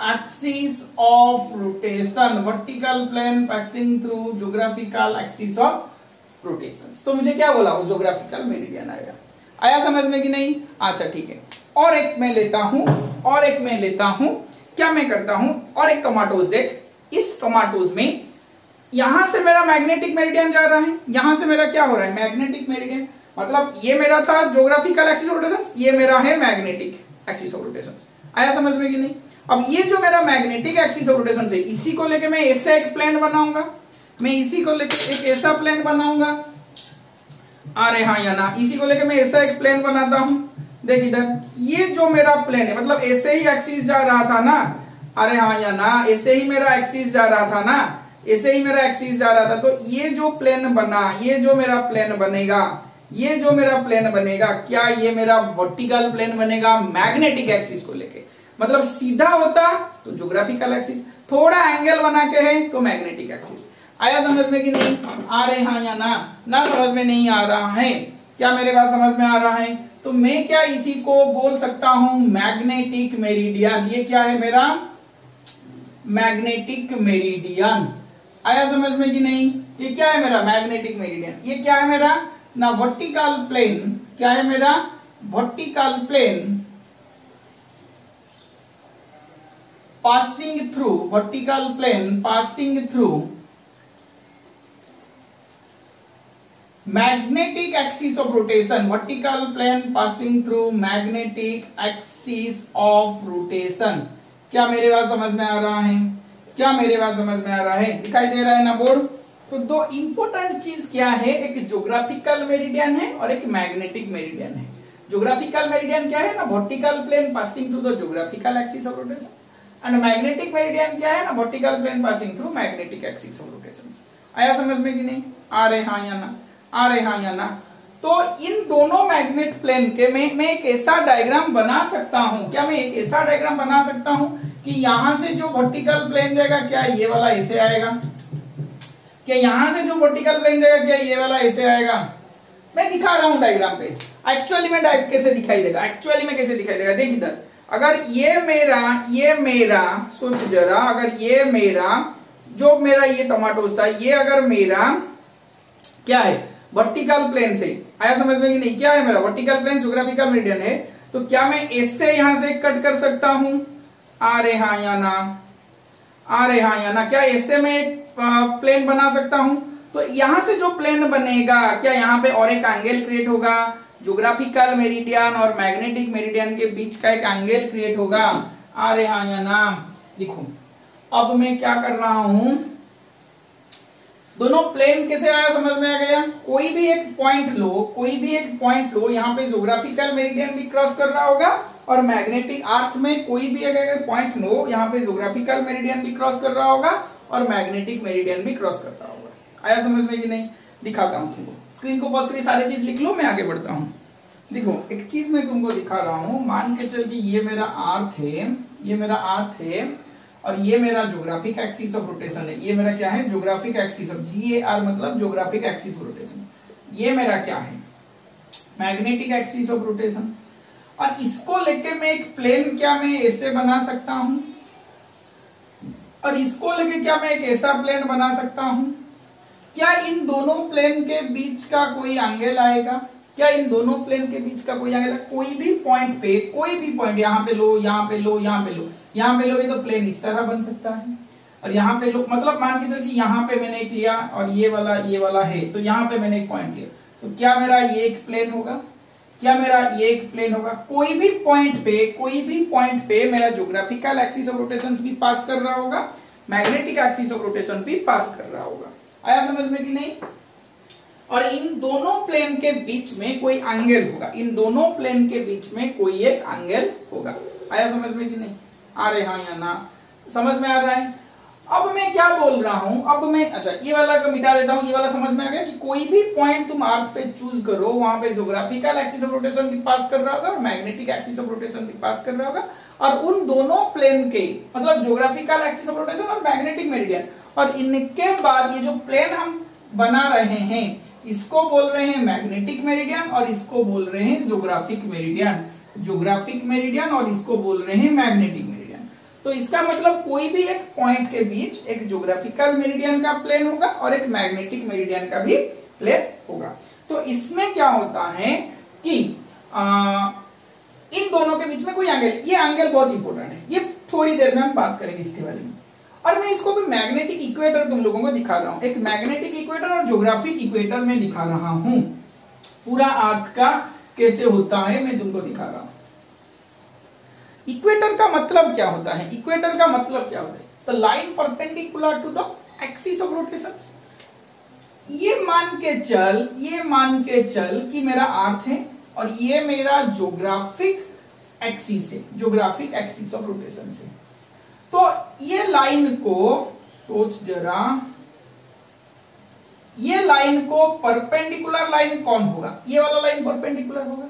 axis of rotation, vertical plane passing through geographical axis of rotation. तो मुझे क्या बोला, वो ज्योग्राफिकल मेरिडियन आएगा। आया समझ में कि नहीं? अच्छा ठीक है, और एक मैं लेता हूं, क्या मैं करता हूं, और एक टमाटोज देख, इस टमाटोज में यहां से मेरा मैग्नेटिक मेरिडियन जा रहा है, यहां से मेरा क्या हो रहा है, मैग्नेटिक मेरिडियन, मतलब ये मेरा था ज्योग्राफिकल एक्सिस ऑफ रोटेशन, ये मेरा है मैग्नेटिक एक्सिस ऑफ रोटेशन। आया समझ में कि नहीं? अब ये जो मेरा मैग्नेटिक एक्सिस ऑफ रोटेशन है, इसी को लेके मैं ऐसा एक प्लेन बनाऊंगा, मैं इसी को लेके एक ऐसा प्लेन बनाऊंगा। आ रहे हाँ या ना? इसी को लेके मैं ऐसा एक प्लेन बनाता हूं। देख इधर, ये जो मेरा प्लेन है, मतलब ऐसे ही एक्सिस जा रहा था ना, अरे हाँ या ना? ऐसे ही मेरा एक्सिस जा रहा था ना, ऐसे ही मेरा एक्सिस जा रहा था। तो ये जो प्लेन बना, ये जो मेरा प्लेन बनेगा, क्या ये मेरा वर्टिकल प्लेन बनेगा मैग्नेटिक एक्सिस को लेके, मतलब सीधा होता तो ज्योग्राफिकल एक्सिस, थोड़ा एंगल बना के है तो मैग्नेटिक एक्सिस। आया समझ में कि नहीं? आ रहे हाँ या ना समझ में नहीं आ रहा है? क्या मेरे बात समझ में आ रहा है? तो मैं क्या इसी को बोल सकता हूं मैग्नेटिक मेरिडियन। ये क्या है मेरा मैग्नेटिक मेरिडियन। आया समझ में कि नहीं? ये क्या है मेरा मैग्नेटिक मेरिडियन। ये क्या है मेरा ना वर्टिकल प्लेन, क्या है मेरा vertical plane passing through, vertical plane passing through magnetic axis of rotation, vertical plane passing through magnetic axis of rotation। क्या मेरे बात समझ में आ रहा है? क्या मेरे बात समझ में आ रहा है? दिखाई दे रहा है ना बोर्ड? तो दो इंपॉर्टेंट चीज क्या है, एक ज्योग्राफिकल मेरिडियन है और एक मैग्नेटिक मेरिडियन है। ज्योग्राफिकल मेरिडियन क्या है ना vertical plane passing through the geographical axis of rotation, and magnetic meridian क्या है ना vertical plane passing through magnetic axis of rotation. आया समझ में कि नहीं? आ रहे हाँ या ना? आ रहे हाँ या ना? तो इन दोनों मैग्नेट प्लेन के मैं एक ऐसा डायग्राम बना सकता हूं। क्या मैं एक ऐसा डायग्राम बना सकता हूं कि यहां से जो वर्टिकल प्लेन जाएगा क्या ये वाला ऐसे आएगा, क्या यहां से जो वर्टिकल प्लेन जाएगा क्या ये वाला ऐसे आएगा? मैं दिखा रहा हूं डायग्राम पे। एक्चुअली में डायरेक्ट कैसे दिखाई देगा, एक्चुअली में कैसे दिखाई देगा, देख इधर। अगर ये मेरा सोच जरा, अगर ये मेरा जो मेरा ये टमाटोस था, ये अगर मेरा क्या है वर्टिकल प्लेन से, आया समझ में कि नहीं? क्या है मेरा वर्टिकल प्लेन ज्योग्राफिकल मेरिडियन है, तो क्या मैं इससे यहां से कट कर सकता हूं? आ रहे हाँ या ना? आ रहे हाँ या ना? क्या इससे मैं एक प्लेन बना सकता हूं? तो यहां से जो प्लेन बनेगा क्या यहाँ पे और एक एंगल क्रिएट होगा, ज्योग्राफिकल मेरिडियन और मैग्नेटिक मेरिडियन के बीच का एक एंगल क्रिएट होगा। आ रहे हाँ या ना? देखो अब मैं क्या कर रहा हूं, दोनों प्लेन कैसे आया समझ में आ गया? कोई भी एक पॉइंट लो, कोई भी एक पॉइंट लो, यहाँ पे ज्योग्राफिकल मेरिडियन भी क्रॉस कर रहा होगा और मैग्नेटिक अर्थ में कोई भी अगर पॉइंट लो, यहाँ पे ज्योग्राफिकल मेरिडियन भी क्रॉस कर रहा होगा और मैग्नेटिक मेरिडियन भी क्रॉस कर रहा होगा। आया समझ में कि नहीं? दिखाता हूं तुमको, स्क्रीन को पॉज करिए, सारी चीज लिख लो, मैं आगे बढ़ता हूं। देखो एक चीज मैं तुमको दिखा रहा हूं, मान के चल कि ये मेरा अर्थ है, ये मेरा अर्थ है और ये मेरा ज्योग्राफिक एक्सिस ऑफ रोटेशन है। ये मेरा क्या है? ज्योग्राफिक एक्सिस ऑफ, GAR मतलब ज्योग्राफिक एक्सिस ऑफ रोटेशन। ये मेरा क्या है? Magnetic axis of rotation. और इसको लेके मैं एक प्लेन क्या मैं ऐसे बना सकता हूं, और इसको लेके क्या मैं एक ऐसा प्लेन बना सकता हूं। क्या इन दोनों प्लेन के बीच का कोई एंगल आएगा? क्या इन दोनों प्लेन के बीच का कोई एंगल? कोई भी पॉइंट पे, कोई भी पॉइंट, यहाँ पे लो, यहाँ पे लो, यहाँ पे लो, यहाँ पे लोगे तो प्लेन इस तरह बन सकता है। और यहाँ पे लो मतलब मान के चल कि यहाँ पे मैंने एक लिया और ये वाला है, तो यहाँ पे मैंने एक पॉइंट लिया, तो क्या मेरा ये एक प्लेन होगा? क्या मेरा ये एक प्लेन होगा? कोई भी पॉइंट पे, कोई भी पॉइंट पे मेरा ज्योग्राफिकल एक्सिस ऑफ रोटेशन भी पास कर रहा होगा, मैग्नेटिक एक्सिस ऑफ रोटेशन भी पास कर रहा होगा। आया समझ में कि नहीं? और इन दोनों प्लेन के बीच में कोई एंगल होगा, इन दोनों प्लेन के बीच में कोई एक एंगल होगा। आया समझ में कि नहीं? आ रहे हाँ या ना? समझ में आ रहा है? अब मैं क्या बोल रहा हूं, अब मैं अच्छा ये वाला को मिटा देता हूं, ये वाला समझ में आ गया कि कोई भी पॉइंट तुम अर्थ पे चूज करो, वहां पे ज्योग्राफिकल एक्सिस ऑफ रोटेशन भी पास कर रहा होगा और मैग्नेटिक एक्सिस ऑफ रोटेशन भी पास कर रहा होगा, और उन दोनों प्लेन के मतलब ज्योग्राफिकल एक्सिस ऑफ रोटेशन और मैग्नेटिक मेरिडियन, और इनके बाद ये जो प्लेन हम बना रहे हैं इसको बोल रहे हैं मैग्नेटिक मेरिडियन और इसको बोल रहे हैं ज्योग्राफिक मेरिडियन, ज्योग्राफिक मेरिडियन और इसको बोल रहे हैं मैग्नेटिक मेरिडियन। तो इसका मतलब कोई भी एक पॉइंट के बीच एक ज्योग्राफिकल मेरिडियन का प्लेन होगा और एक मैग्नेटिक मेरिडियन का भी प्लेन होगा। तो इसमें क्या होता है कि इन दोनों के बीच में कोई एंगल, ये एंगल बहुत इंपॉर्टेंट है, ये थोड़ी देर में हम बात करेंगे इसके बारे में। और मैं इसको भी मैग्नेटिक इक्वेटर तुम लोगों को दिखा रहा हूं, एक मैग्नेटिक इक्वेटर और ज्योग्राफिक इक्वेटर में दिखा रहा हूं, पूरा अर्थ का कैसे होता है मैं तुमको दिखा रहा हूं। इक्वेटर का मतलब क्या होता है? इक्वेटर का मतलब क्या होता है? The line perpendicular to the axis of rotation. ये मान के चल कि मेरा अर्थ है और ये मेरा ज्योग्राफिक एक्सिस है, ज्योग्राफिक एक्सिस ऑफ रोटेशन से। तो ये लाइन को सोच जरा, ये लाइन को परपेंडिकुलर लाइन कौन होगा? ये वाला लाइन परपेंडिकुलर होगा।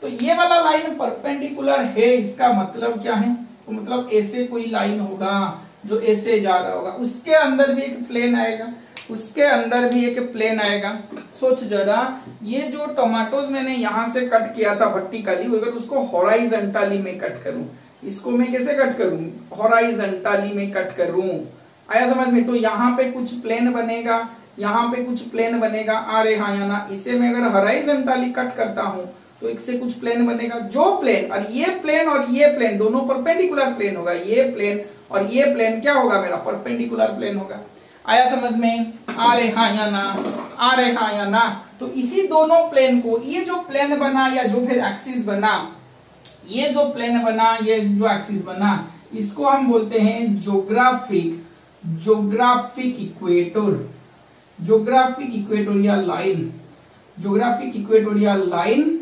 तो ये वाला लाइन परपेंडिकुलर है, इसका मतलब क्या है? तो मतलब ऐसे कोई लाइन होगा जो ऐसे जा रहा होगा, उसके अंदर भी एक प्लेन आएगा, उसके अंदर भी एक प्लेन आएगा। सोच जरा, ये जो टमाटोज मैंने यहां से कट किया था वर्टिकली, अगर उसको हॉराइजॉन्टली में कट करूं, इसको मैं कैसे कट करूं, हॉराइजॉन्टली में कट करूं। आया समझ में? तो यहाँ पे कुछ प्लेन बनेगा, यहाँ पे कुछ प्लेन बनेगा, आ रहे हाँ या ना। इसे मैं अगर हॉराइजॉन्टली कट करता हूं तो इससे कुछ प्लेन बनेगा। जो प्लेन और ये प्लेन दोनों परपेंडिकुलर प्लेन होगा। ये प्लेन और ये प्लेन क्या होगा मेरा, परपेंडिकुलर प्लेन होगा। आया समझ में? आ रहे हाँ या ना, आ रहे हाँ या ना। तो इसी दोनों प्लेन को, ये जो प्लेन बना या जो फिर एक्सिस बना, ये जो प्लेन बना, ये जो एक्सिस बना, इसको हम बोलते हैं geographic equator, geographic equatorial line, geographic equatorial line,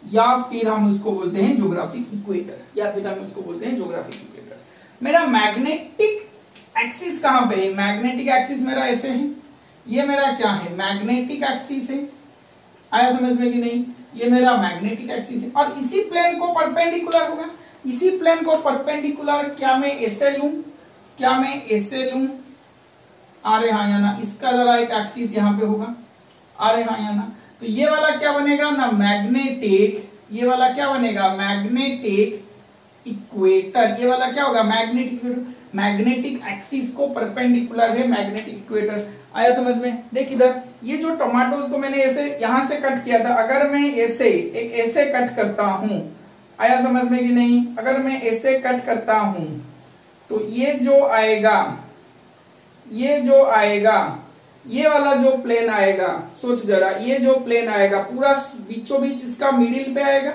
या फिर हम उसको बोलते हैं ज्योग्राफिक इक्वेटर, या फिर हम उसको बोलते हैं ज्योग्राफिक इक्वेटर। मेरा मैग्नेटिक एक्सिस कहां पे है? मैग्नेटिक एक्सिस मेरा ऐसे है, ये मेरा क्या है, मैग्नेटिक एक्सिस है। आया समझ में कि नहीं? ये मेरा मैग्नेटिक एक्सिस है और इसी प्लेन को परपेंडिकुलर होगा। इसी प्लेन को परपेंडिकुलर क्या मैं ऐसे लूं, क्या मैं ऐसे लूं, आ रहे हाँ या ना। इसका जरा एक एक्सिस यहां पे होगा, आ रहे हाँ या ना। तो ये वाला क्या बनेगा ना, मैग्नेटिक, ये वाला क्या बनेगा, मैग्नेटिक इक्वेटर। ये वाला क्या होगा, मैग्नेटिक इक्वेटर। मैग्नेटिक एक्सिस को परपेंडिकुलर है मैग्नेटिक इक्वेटर। आया समझ में? देख इधर, ये जो टमाटोज को मैंने ऐसे यहां से कट किया था, अगर मैं ऐसे एक ऐसे कट करता हूं, आया समझ में कि नहीं? अगर मैं ऐसे कट करता हूं तो ये जो आएगा, ये जो आएगा, ये वाला जो प्लेन आएगा, सोच जरा, ये जो प्लेन आएगा पूरा बीचों बीच इसका मिडिल पे आएगा।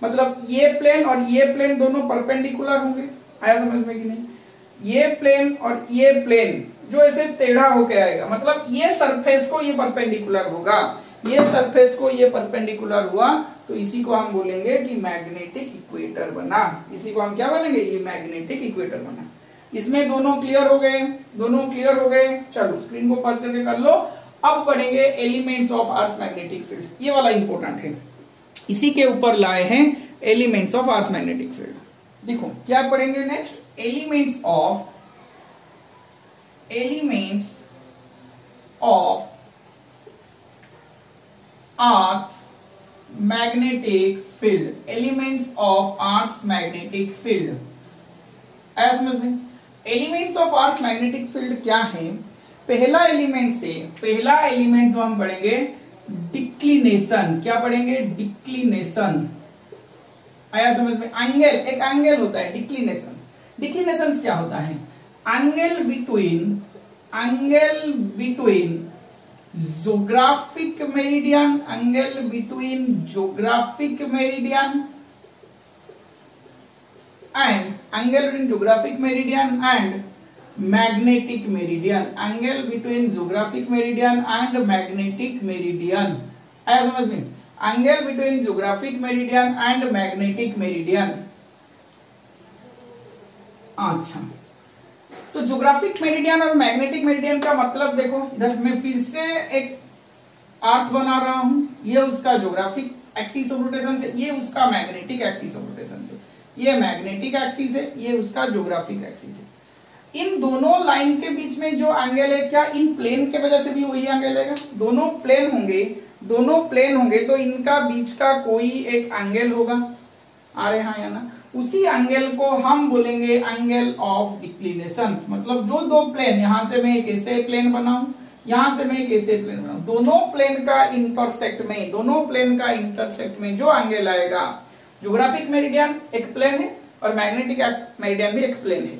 मतलब ये प्लेन और ये प्लेन दोनों परपेंडिकुलर होंगे। आया समझ में कि नहीं? ये प्लेन और ये प्लेन जो ऐसे टेढ़ा होके आएगा, मतलब ये सरफेस को ये परपेंडिकुलर होगा, ये सरफेस को ये परपेंडिकुलर हुआ, तो इसी को हम बोलेंगे कि मैग्नेटिक इक्वेटर बना। इसी को हम क्या बोलेंगे, ये मैग्नेटिक इक्वेटर बना। इसमें दोनों क्लियर हो गए, दोनों क्लियर हो गए। चलो स्क्रीन को पॉज करके कर लो। अब पढ़ेंगे elements of earth magnetic field. ये वाला इंपॉर्टेंट है, इसी के ऊपर लाए हैं elements of earth magnetic field. देखो क्या पढ़ेंगे next, elements of earth magnetic field, elements of earth magnetic field. आया समझ में? Elements of earth magnetic field क्या है? पहला एलिमेंट जो हम पढ़ेंगे डिक्लिनेशन। क्या पढ़ेंगे, डिक्लिनेशन। आया समझ में? एंगल, एक एंगल होता है डिक्लिनेशन। डिक्लिनेशन क्या होता है, angle between geographic meridian, angle between geographic meridian and angle between geographic meridian and magnetic meridian, angle between geographic meridian and magnetic meridian। आया समझ में? angle between geographic meridian and magnetic meridian। अच्छा, तो geographic meridian और magnetic meridian का मतलब देखो, इधर मैं फिर से एक अर्थ बना रहा हूं, ये उसका ज्योग्राफिक एक्सिस ऑफ रोटेशन से, ये उसका मैग्नेटिक एक्सिस ऑफ रोटेशन से। ये मैग्नेटिक एक्सिस है, ये उसका ज्योग्राफिक एक्सिस है। इन दोनों लाइन के बीच में जो एंगल है, क्या इन प्लेन के वजह से भी वही एंगल है? दोनों प्लेन होंगे तो इनका बीच का कोई एक एंगल होगा। आ रहे हाँ या ना? उसी एंगल को हम बोलेंगे एंगल ऑफ डिक्लिनेशन। मतलब जो दो प्लेन, यहां से मैं एक ऐसे प्लेन बनाऊं, यहां से मैं एक ऐसे प्लेन बनाऊं, दोनों प्लेन का इंटरसेक्ट में जो एंगल आएगा, ज्योग्राफिक मेरिडियन एक प्लेन है और मैग्नेटिक मेरिडियन भी एक प्लेन है।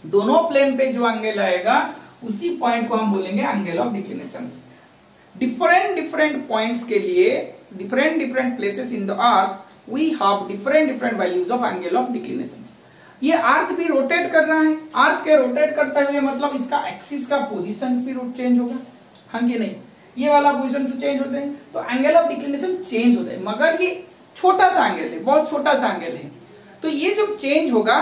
दोनों प्लेन पे जो एंगल आएगा उसी पॉइंट को हम बोलेंगे angle of declination. Different points के लिए, different places in the earth we have different values of angle of declination. ये अर्थ भी रोटेट कर रहा है, अर्थ के रोटेट करते हुए मतलब इसका एक्सिस का पोजीशन भी चेंज होगा, हाँ कि नहीं? ये वाला पोजीशन से चेंज होते हैं तो एंगल ऑफ डिक्लिनेशन चेंज होता है, मगर ये छोटा सा एंगल है, बहुत छोटा सा एंगल है। तो ये जो चेंज होगा,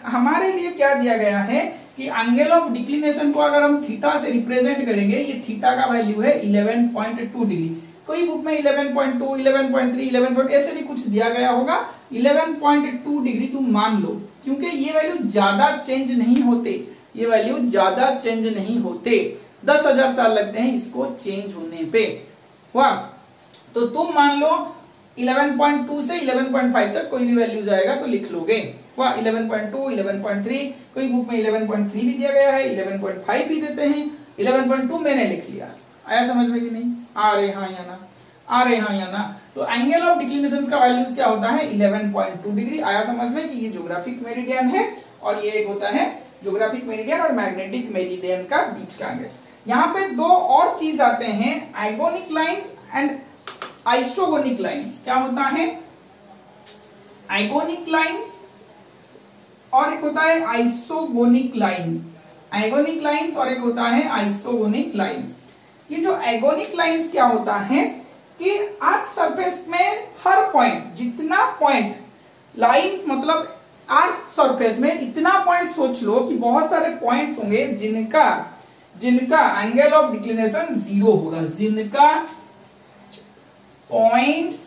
हमारे लिए क्या दिया गया है कि एंगल ऑफ डिक्लिनेशन को अगर हम थीटा से रिप्रेजेंट करेंगे, ये थीटा का वैल्यू है 11.2 डिग्री। कोई बुक में 11.2, 11.3, 11. ऐसे भी कुछ दिया गया होगा। 11.2 डिग्री तुम मान लो, क्योंकि ये वैल्यू ज्यादा चेंज नहीं होते, ये वैल्यू ज्यादा चेंज नहीं होते, 10,000 साल लगते हैं इसको चेंज होने पे। वाह, तो तुम मान लो 11.2 से 11.5 तक कोई भी वैल्यू जाएगा तो लिख लोगे। वह 11.2, 11.3, कोई बुक में 11.3 भी दिया गया है, 11.5 भी देते हैं, 11.2 मैंने लिख लिया। आया समझ में कि नहीं? आ रहे हाँ या ना? आ रहे हाँ या ना? तो एंगल ऑफ डिक्लिनेशन का वैल्यूज क्या होता है? 11.2 डिग्री। आया समझ में कि ये ज्योग्राफिक मेरिडियन है और ये एक होता है ज्योग्राफिक मेरिडियन और मैग्नेटिक मेरिडियन का बीच का एंगल। यहाँ पे दो और चीज आते हैं, आइगोनिक लाइंस एंड आइसोगोनिक लाइंस। क्या होता है? आइगोनिक लाइंस और एक होता है आइसोगोनिक लाइंस। आइगोनिक लाइंस और एक होता है आइसोगोनिक लाइंस। ये जो आइगोनिक लाइंस क्या होता है कि अर्थ सरफेस में हर पॉइंट, जितना पॉइंट, लाइंस मतलब अर्थ सरफेस में इतना पॉइंट सोच लो कि बहुत सारे पॉइंट्स होंगे जिनका एंगल ऑफ डिक्लिनेशन 0 होगा। जिनका points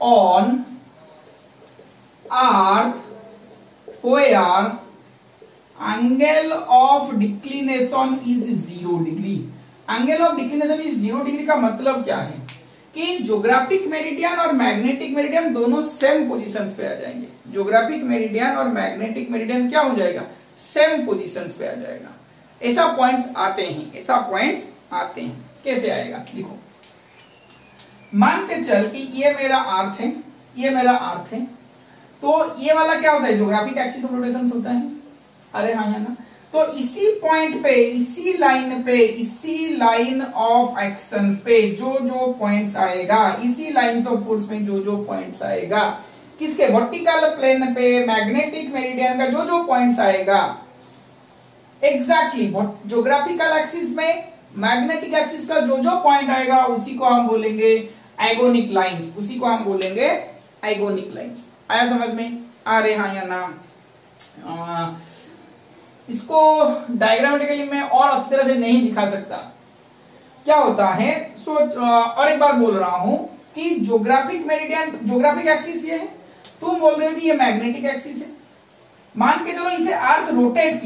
on earth where angle of declination is 0 degree. Angle of declination is 0 degree का मतलब क्या है कि ज्योग्राफिक मेरिडियन और मैग्नेटिक मेरिडियन दोनों सेम पोजीशंस पे आ जाएंगे। ज्योग्राफिक मेरिडियन और मैग्नेटिक मेरिडियन क्या हो जाएगा? सेम पोजीशंस पे आ जाएगा। ऐसा पॉइंट्स आते हैं, ऐसा पॉइंट्स आते हैं। कैसे आएगा? देखो, मान के चल कि ये मेरा अर्थ है, ये मेरा अर्थ है, तो ये वाला क्या होता है? ज्योग्राफिक एक्सिस ऑफ रोटेशन होता है। अरे हाँ या ना? तो इसी पॉइंट पे, इसी लाइन पे, इसी लाइन ऑफ एक्शन पे जो जो पॉइंट्स आएगा, इसी लाइंस ऑफ फोर्स में जो जो पॉइंट्स आएगा, किसके? वर्टिकल प्लेन पे मैग्नेटिक मेरिडियन का जो जो पॉइंट्स आएगा, एग्जैक्टली ज्योग्राफिकल एक्सिस में मैग्नेटिक एक्सिस का जो जो पॉइंट आएगा उसी को हम बोलेंगे आइगोनिक लाइंस, उसी को हम बोलेंगे आइगोनिक लाइंस। आया समझ में? आ रहे हाँ या ना? इसको डायग्रामेटिकली मैं और अच्छी तरह से नहीं दिखा सकता। क्या होता है? और एक बार बोल रहा हूं कि ज्योग्राफिक मेरिडियन, ज्योग्राफिक एक्सिस ये है, तुम बोल रहे हो कि ये मैग्नेटिक एक्सिस है। मान के चलो इसे अर्थ रोटेट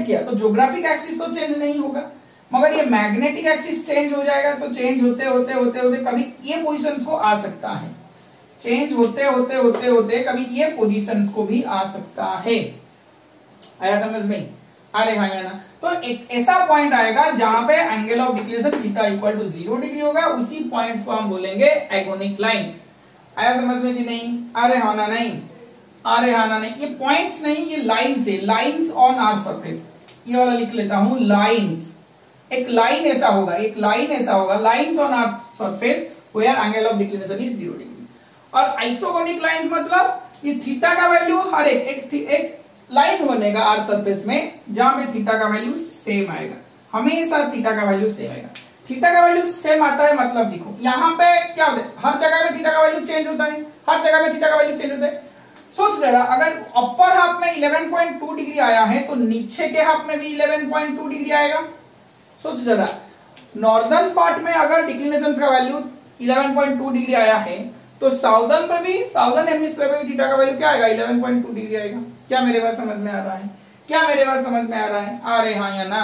किया तो ज्योग्राफिक एक्सिस तो चेंज नहीं होगा, मगर ये मैग्नेटिक एक्सिस चेंज हो जाएगा। तो चेंज होते होते होते होते कभी ये पोजीशंस को आ सकता है, चेंज होते होते होते होते कभी ये पोजीशंस को भी आ सकता है। आया समझ में? अरे हाँ या ना? तो एक ऐसा पॉइंट आएगा जहां पे angle of declination theta equal to 0 degree होगा, उसी पॉइंट्स को हम बोलेंगे आइगोनिक लाइंस। आया समझ में कि नहीं? अरे हाँ ना नहीं? अरे हाँ ना नहीं? ये पॉइंट्स नहीं, ये लाइंस है, लाइंस ऑन अर्थ सरफेस। ये वाला लिख लेता हूं, लाइंस। एक लाइन ऐसा होगा, एक लाइन ऐसा होगा, lines on earth surface where angle of declination is 0 degree. और आइसोगोनिक लाइंस मतलब ये थीटा का वैल्यू हर एक लाइन बनेगा अर्थ सरफेस में जहां पे थीटा का वैल्यू सेम आएगा, हमेशा थीटा का वैल्यू सेम आएगा। थीटा का वैल्यू सेम आता है मतलब देखो यहाँ पे क्या होता है, हर जगह में थीटा का वैल्यू चेंज होता है, हर जगह में थीटा का वैल्यू चेंज होता है। सोच जरा, अगर अपर हाफ में 11.2 डिग्री आया है तो नीचे के हाफ में भी 11.2 डिग्री आएगा। सोच जरा, नॉर्दर्न पार्ट में अगर डिक्लिनेशन का वैल्यू 11.2 डिग्री आया है तो साउदर्न पे भी, साउदर्न हेमिस्फीयर में थीटा का वैल्यू क्या आएगा? 11.2 डिग्री आएगा। क्या मेरे बात समझ में आ रहा है? क्या मेरे बात समझ में आ रहा है? आ रहे हाँ या ना?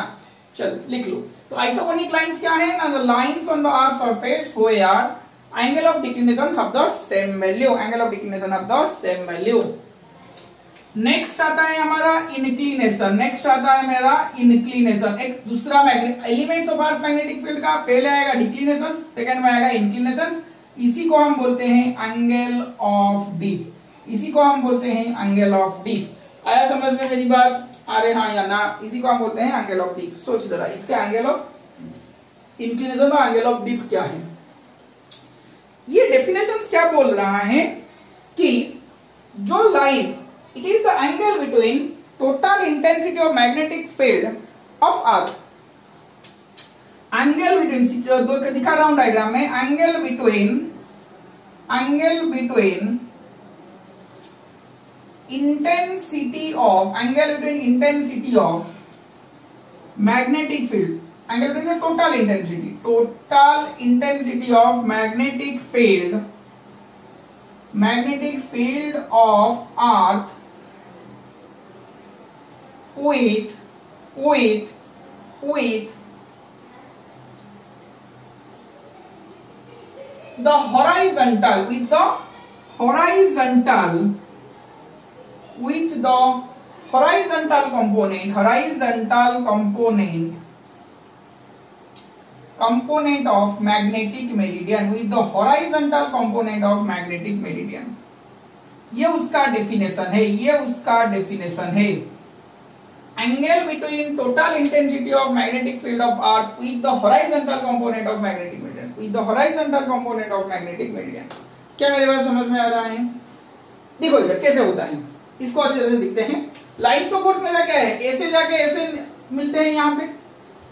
चल लिख लो। तो आइसोगोनिक लाइंस क्या है ना? The lines on the earth surface where angle of declination have the same value, angle of declination have the same value. Next आता है हमारा इंक्लिनेशन। नेक्स्ट आता है मेरा इंक्लिनेशन, एक दूसरा elements of earth magnetic field का पहले आएगा डिक्लिनेशन, सेकंड में आएगा इंक्लिनेशन। इसी को हम बोलते हैं एंगल ऑफ डिप, इसी को हम बोलते हैं एंगल ऑफ डिप। आया समझ में मेरी बात? अरे हाँ या ना? इसी को हम बोलते हैं एंगल ऑफ डिप। सोच जरा, इसका एंगल ऑफ इंक्लिनेशन और एंगल ऑफ डिप क्या है? ये डेफिनेशन क्या बोल रहा है कि जो lines, it is the angle between total intensity of magnetic field of earth, angle between, दो दिखा रहा हूं डायग्राम में, angle between intensity of, angle between intensity of magnetic field, angle between total intensity of magnetic field of earth with the horizontal with the horizontal component of magnetic meridian, with the horizontal component of magnetic meridian. ये उसका definition है, ये उसका definition है. Angle between total intensity of magnetic field of earth with the horizontal component of magnetic meridian, with the horizontal component of magnetic meridian. क्या मेरे बात समझ में आ रहा है? देखो इधर कैसे होता है, इसको अच्छे तरह से दिखते हैं. लाइन्स ऑफ फोर्स मेरा क्या है, ऐसे जाके ऐसे मिलते हैं. यहाँ पे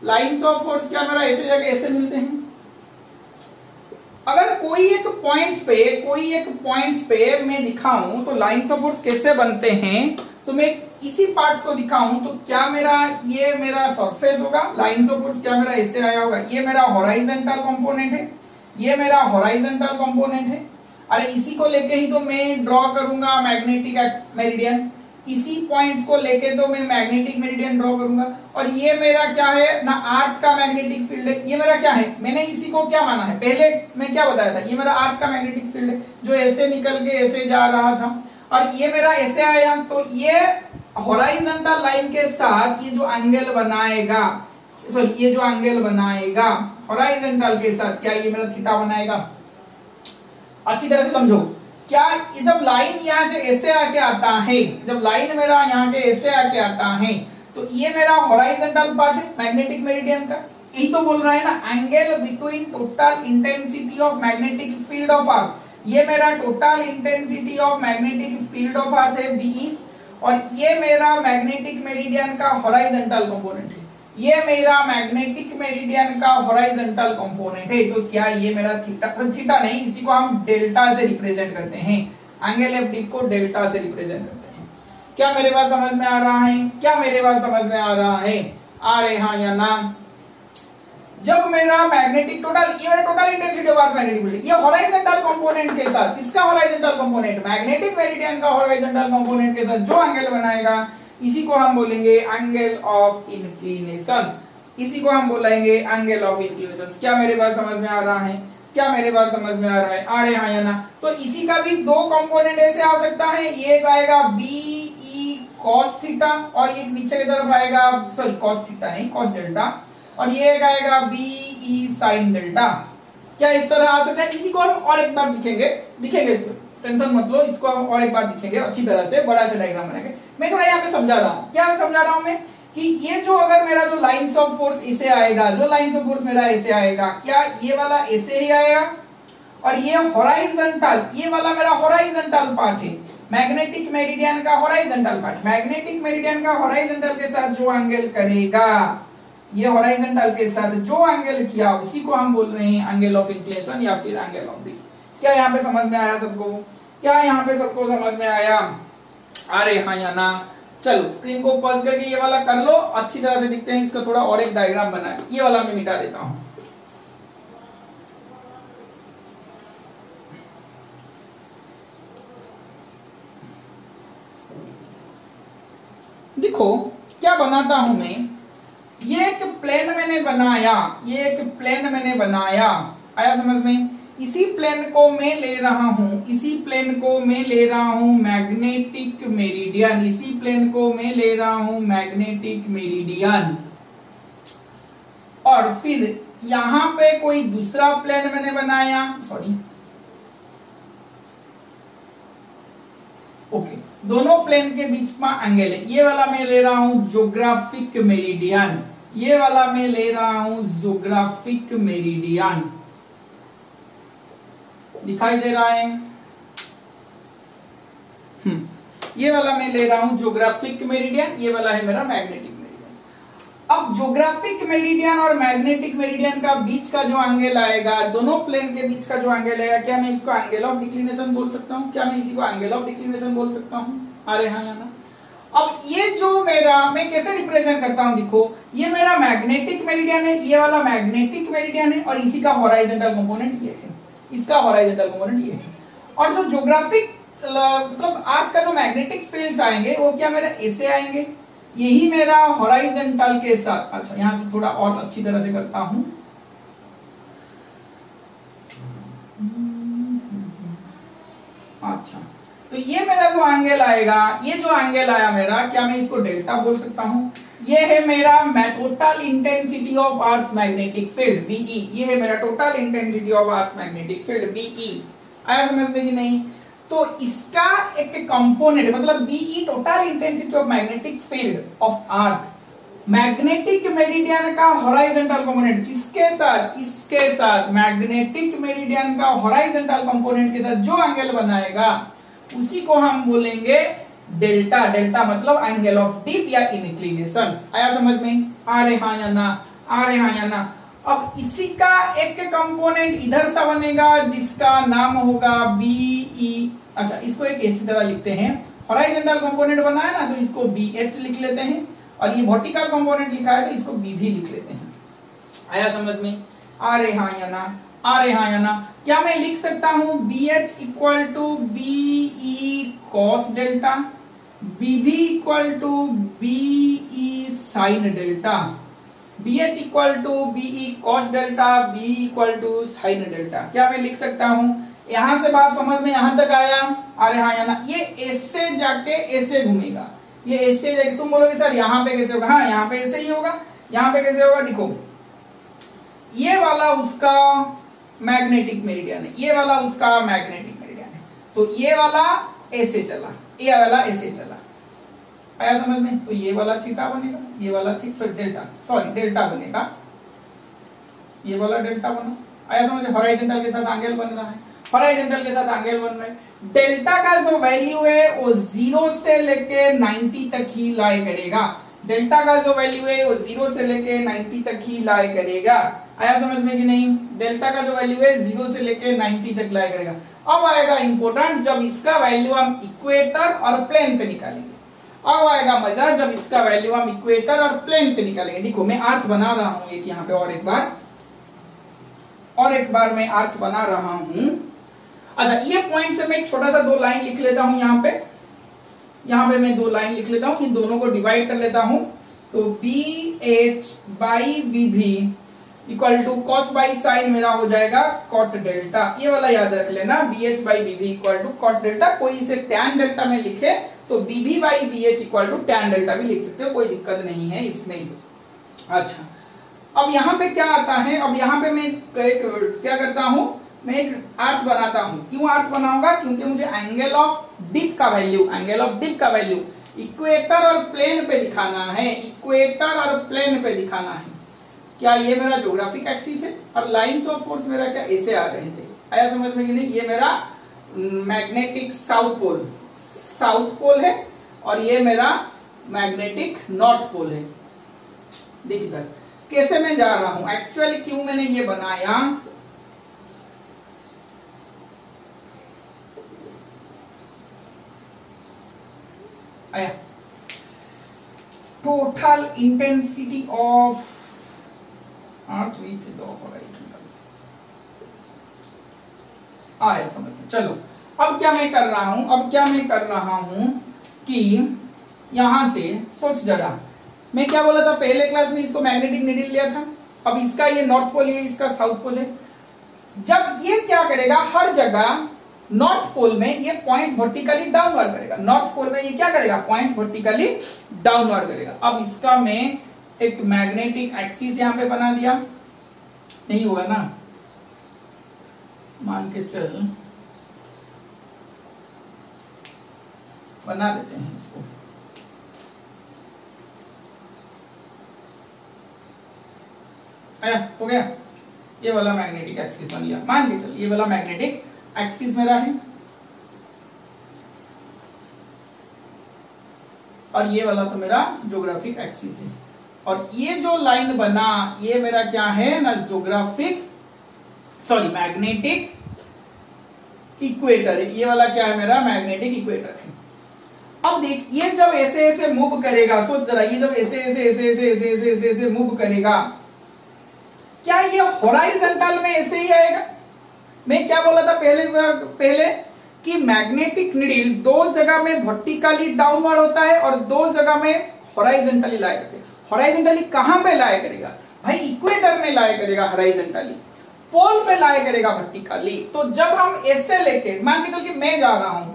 लाइन्स ऑफ फोर्स क्या मेरा ऐसे जाके ऐसे मिलते हैं. अगर कोई एक पॉइंट्स पे मैं दिखाऊं तो लाइन्स ऑफ फोर्स कैसे बनते हैं, तो मैं इसी पार्ट्स को दिखाऊं तो क्या मेरा ये मेरा सरफेस होगा. लाइन्स ऑफ फोर्स क्या मेरा ऐसे आया होगा, ये मेरा हॉराइजॉन्टल कंपोनेंट है, ये मेरा हॉराइजॉन्टल कंपोनेंट है. अरे इसी को लेके ही तो मैं ड्रॉ करूंगा मैग्नेटिक मेरिडियन, इसी पॉइंट्स को लेके तो मैं मैग्नेटिक मेरिडियन ड्रॉ करूंगा. और ये मेरा क्या है ना, अर्थ का मैग्नेटिक फील्ड है. ये मेरा क्या है, मैंने इसी को क्या माना है, पहले मैं क्या बताया था, ये मेरा अर्थ का मैग्नेटिक फील्ड है जो ऐसे निकल के ऐसे जा रहा था. और ये मेरा ऐसे आया, तो ये हॉराइजॉन्टल लाइन के साथ ये जो एंगल बनाएगा, सॉरी ये जो एंगल बनाएगा हॉराइजॉन्टल के साथ, क्या ये मेरा थीटा बनाएगा. अच्छी तरह से समझो, क्या जब लाइन यहाँ से ऐसे आके आता है, जब लाइन मेरा यहाँ के ऐसे आके आता है, तो ये मेरा हॉराइजॉन्टल पार्ट है मैग्नेटिक मेरिडियन का. यही तो बोल रहा है ना, angle between total intensity of magnetic field of अर्थ. ये मेरा total intensity of magnetic field of अर्थ है बीई, और ये मेरा मैग्नेटिक मेरिडियन का हॉराइजॉन्टल कंपोनेंट है. ये मेरा मैग्नेटिक मेरिडियन का हॉराइजॉन्टल कंपोनेंट है. तो क्या ये मेरा थीटा नहीं, इसी को हम डेल्टा से रिप्रेजेंट करते हैं. एंगल ऑफ डिप को डेल्टा से रिप्रेजेंट करते हैं. क्या मेरे बात समझ में आ रहा है, क्या मेरे बात समझ में आ रहा है, आ रहे हाँ या ना. जब मेरा मैग्नेटिक टोटल, ये मेरा total intensity of earth magnetic field, ये हॉराइजॉन्टल कंपोनेंट के साथ, इसका हॉराइजॉन्टल कंपोनेंट मैग्नेटिक मेरिडियन का हॉराइजॉन्टल कंपोनेंट के साथ जो एंगल बनाएगा, इसी को हम बोलेंगे एंगल ऑफ इंक्लिनेशन. इसी को हम बोलेंगे एंगल ऑफ इंक्लिनेशन. क्या मेरे बात समझ में आ रहा है, क्या मेरे बात समझ में आ रहा है, आ रहे हाँ या ना. तो इसी का भी दो कंपोनेंट ऐसे आ सकता है, ये आएगा बी ई कॉस थीटा, और एक नीचे की तरफ आएगा, सॉरी कॉस थीटा नहीं कॉस डेल्टा, और ये आएगा बी ई साइन डेल्टा. क्या इस तरह आ सकता है. इसी को हम और एक बार दिखेंगे, टेंशन मत लो, इसको हम और एक बार दिखेंगे अच्छी तरह से, बड़ा सा डायग्राम बनाएंगे. मैं थोड़ा यहाँ पे समझा रहा हूँ, क्या समझा रहा हूँ मैं, कि ये जो अगर मेरा जो लाइन्स ऑफ फोर्स इसे आएगा, जो लाइन्स ऑफ फोर्स मेरा ऐसे आएगा, क्या ये वाला ऐसे ही आएगा, और ये हॉराइजॉन्टल, ये वाला मेरा हॉराइजॉन्टल पार्ट है मैग्नेटिक मेरिडियन का हॉराइजॉन्टल पार्ट. मैग्नेटिक मेरिडियन का हॉराइजॉन्टल के साथ जो एंगल करेगा, ये हॉराइजॉन्टल के साथ जो एंगल किया, उसी को हम बोल रहे हैं एंगल ऑफ इंक्लिनेशन या फिर एंगल ऑफ डिप. क्या यहाँ पे समझ में आया सबको, क्या यहाँ पे सबको समझ में आया, अरे हाँ या ना. चलो स्क्रीन को पॉज करके ये वाला कर लो, अच्छी तरह से दिखते हैं. इसका थोड़ा और एक डायग्राम बना, ये वाला मैं मिटा देता हूं. देखो क्या बनाता हूं मैं, ये एक प्लेन मैंने बनाया, ये एक प्लेन मैंने बनाया, आया समझ में. इसी प्लेन को मैं ले रहा हूं, इसी प्लेन को मैं ले रहा हूं मैग्नेटिक मेरिडियन, इसी प्लेन को मैं ले रहा हूं मैग्नेटिक मेरिडियन. और फिर यहां पे कोई दूसरा प्लेन मैंने बनाया, सॉरी ओके, दोनों प्लेन के बीच में एंगल है. ये वाला मैं ले रहा हूं ज्योग्राफिक मेरिडियन, ये वाला मैं ले रहा हूं ज्योग्राफिक मेरिडियन. दिखाई दे रहा है, ये वाला मैं ले रहा हूं ज्योग्राफिक मेरिडियन, ये वाला है मेरा मैग्नेटिक मेरिडियन. अब ज्योग्राफिक मेरिडियन और मैग्नेटिक मेरिडियन का बीच का जो एंगल आएगा, दोनों प्लेन के बीच का जो एंगल आएगा, क्या मैं इसको एंगल ऑफ डिक्लिनेशन बोल सकता हूं, क्या मैं इसी को एंगल ऑफ डिक्लिनेशन बोल सकता हूं, अरे हाँ या ना. अब ये जो मेरा, मैं कैसे रिप्रेजेंट करता हूं, देखो ये मेरा मैग्नेटिक मेरिडियन है, ये वाला मैग्नेटिक मेरिडियन है, और इसी का हॉराइजॉन्टल कंपोनेंट ये है, इसका हॉराइजॉन्टल कंपोनेंट ये है. और जो ज्योग्राफिक मतलब अर्थ का जो मैग्नेटिक फील्ड्स आएंगे, वो क्या मेरा ऐसे आएंगे, यही मेरा हॉराइजॉन्टल के साथ. अच्छा यहां से थोड़ा और अच्छी तरह से करता हूं. अच्छा, तो ये मेरा जो एंगल आएगा, ये जो एंगल आया मेरा, क्या मैं इसको डेल्टा बोल सकता हूं? ये है मेरा total intensity of earth magnetic field BE. ये है मेरा total intensity of earth magnetic field BE. आया समझ में कि नहीं? तो इसका एक कंपोनेंट मतलब BE total intensity of magnetic field of earth, magnetic meridian का हॉराइजॉन्टल कंपोनेंट किसके साथ? इसके साथ। मैग्नेटिक मेरिडियन का हॉराइजॉन्टल कंपोनेंट के साथ जो एंगल बनाएगा उसी को हम बोलेंगे डेल्टा। डेल्टा मतलब एंगल ऑफ डिप या इंक्लिनेशन। आया समझ में? आ रहे हाँ या ना? आ रहे हाँ या ना? अब इसी का एक कंपोनेंट इधर सा बनेगा जिसका नाम होगा बीई। अच्छा, इसको एक इसी तरह लिखते हैं, हॉराइजॉन्टल कंपोनेंट बना है ना, तो इसको BH लिख लेते हैं, और ये वर्टिकल कंपोनेंट लिखा है तो इसको BV लिख लेते हैं। आया समझ में? आ रहे हाँ या ना? आ रहे हाँ या ना? क्या मैं लिख सकता हूं BH equal to BE cos delta, BV equal to BE sin delta, BH equal to BE cos delta, BE equal to sin delta. क्या मैं लिख सकता हूं? यहां से बात समझ में यहां तक आया? अरे हाँ या ना? ये ऐसे जाके ऐसे घूमेगा, ये ऐसे जाके, तुम बोलोगे सर यहाँ पे कैसे होगा? हाँ, यहाँ पे ऐसे ही होगा। यहाँ पे कैसे होगा? देखो, ये वाला उसका मैग्नेटिक मेरिडियन है, ये वाला उसका मैग्नेटिक मेरिडियन है, तो ये वाला ऐसे चला, ये वाला ऐसे चला। आया समझ में? तो ये वाला थीटा बनेगा, ये वाला डेल्टा बनेगा, ये वाला डेल्टा बना। आया समझ में? हॉराइजॉन्टल के साथ एंगल बन रहा है, हॉराइजॉन्टल के साथ एंगल बन रहा है। डेल्टा का जो वैल्यू है वो 0 से लेके 90 तक ही लाई करेगा। डेल्टा का जो वैल्यू है वो 0 से लेके 90 तक ही लाई करेगा। आया समझ में कि नहीं? डेल्टा का जो वैल्यू है 0 से लेके 90 तक लाई करेगा। अब आएगा इंपोर्टेंट, जब इसका वैल्यू हम इक्वेटर और प्लेन पे निकालेंगे। अब आएगा मजा जब इसका वैल्यू हम इक्वेटर और प्लेन पे निकालेंगे। देखो, मैं अर्थ बना रहा हूं एक यहाँ पे, और एक बार मैं अर्थ बना रहा हूं। अच्छा, ये पॉइंट से मैं एक छोटा सा 2 लाइन लिख लेता हूं। यहाँ पे मैं 2 लाइन लिख लेता हूं, इन दोनों को डिवाइड कर लेता हूं। तो BH by BV equal to cos by sine मेरा हो जाएगा कॉट डेल्टा। ये वाला याद रख लेना, BH by BV equal to cot delta. कोई इसे टैन डेल्टा में लिखे तो BV by BH equal to tan delta भी लिख सकते हो, कोई दिक्कत नहीं है इसमें। अच्छा, अब यहाँ पे क्या आता है? अब यहाँ पे मैं क्या करता हूं, मैं एक अर्थ बनाता हूं। क्यों अर्थ बनाऊंगा? क्योंकि मुझे एंगल ऑफ डिप का वैल्यू इक्वेटर और प्लेन पे दिखाना है, इक्वेटर और प्लेन पे दिखाना है। क्या ये मेरा ज्योग्राफिक एक्सिस है? और लाइंस ऑफ फोर्स मेरा क्या ऐसे आ रहे थे? आया समझ में कि नहीं? ये मेरा मैग्नेटिक साउथ पोल है, और ये मेरा मैग्नेटिक नॉर्थ पोल है। देखिए इधर कैसे मैं जा रहा हूं, एक्चुअली क्यों मैंने ये बनाया। आया, total intensity of earth with the horizontal. आया समझ में? चलो, अब क्या मैं कर रहा हूं कि यहां से सोच जरा, मैं क्या बोला था पहले क्लास में, इसको मैग्नेटिक नीडल लिया था। अब इसका ये नॉर्थ पोल है, इसका साउथ पोल है। जब ये क्या करेगा, हर जगह नॉर्थ पोल में ये पॉइंट्स वर्टिकली डाउनवर्ड करेगा। नॉर्थ पोल में ये क्या करेगा? पॉइंट्स वर्टिकली डाउनवर्ड करेगा। अब इसका मैं एक मैग्नेटिक एक्सिस यहां पे बना दिया, नहीं होगा ना? मान के चल, बना देते हैं इसको। आया, हो गया? ये वाला मैग्नेटिक एक्सिस बन लिया। मान के चल, ये वाला मैग्नेटिक एक्सिस मेरा है, और ये वाला तो मेरा ज्योग्राफिक एक्सिस है। और ये जो लाइन बना, ये मेरा क्या है ना? मैग्नेटिक इक्वेटर है। ये वाला क्या है? मेरा मैग्नेटिक इक्वेटर है। अब देख, ये जब ऐसे ऐसे मूव करेगा, सोच जरा, ये जब ऐसे मूव करेगा, क्या ये हॉराइजॉन्टल में ऐसे ही आएगा? मैं क्या बोला था पहले कि मैग्नेटिक नीडल 2 जगह में वर्टिकली डाउनवर्ड होता है और 2 जगह में हॉराइजॉन्टली लाया करते हैं। हॉराइजॉन्टली कहां पे लाया करेगा भाई? इक्वेटर में लाया करेगा हॉराइजॉन्टली। पोल पे लाई करेगा वर्टिकली। तो जब हम ऐसे लेके, मान के चल कि मैं जा रहा हूं,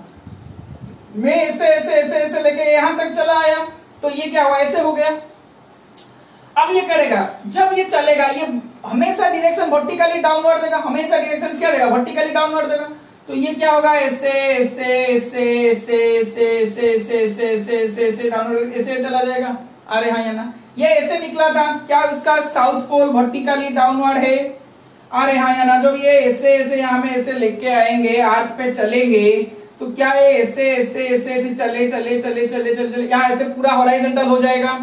मैं ऐसे ऐसे ऐसे ऐसे लेके यहां तक चला आया, तो ये क्या हुआ, ऐसे हो गया। अब ये करेगा, जब ये चलेगा, ये हमेशा डायरेक्शन वर्टिकली डाउनवर्ड देगा, हमेशा डायरेक्शन क्या देगा, वर्टिकली डाउनवर्ड देगा। तो ये क्या होगा, ऐसे ऐसे ऐसे ऐसे ऐसे ऐसे ऐसे ऐसे ऐसे ऐसे ऐसे डाउनवर्ड ऐसे चला जाएगा। अरे हाँ या ना, ये ऐसे निकला था, क्या उसका साउथ पोल वर्टिकली डाउनवर्ड है। अरे हाँ या ना, जब ये ऐसे ऐसे यहाँ में ऐसे लेके आएंगे, अर्थ पे चलेंगे, तो क्या ये ऐसे ऐसे ऐसे ऐसे चले चले चले चले चले चले यहाँ ऐसे पूरा हॉराइजॉन्टल हो जाएगा,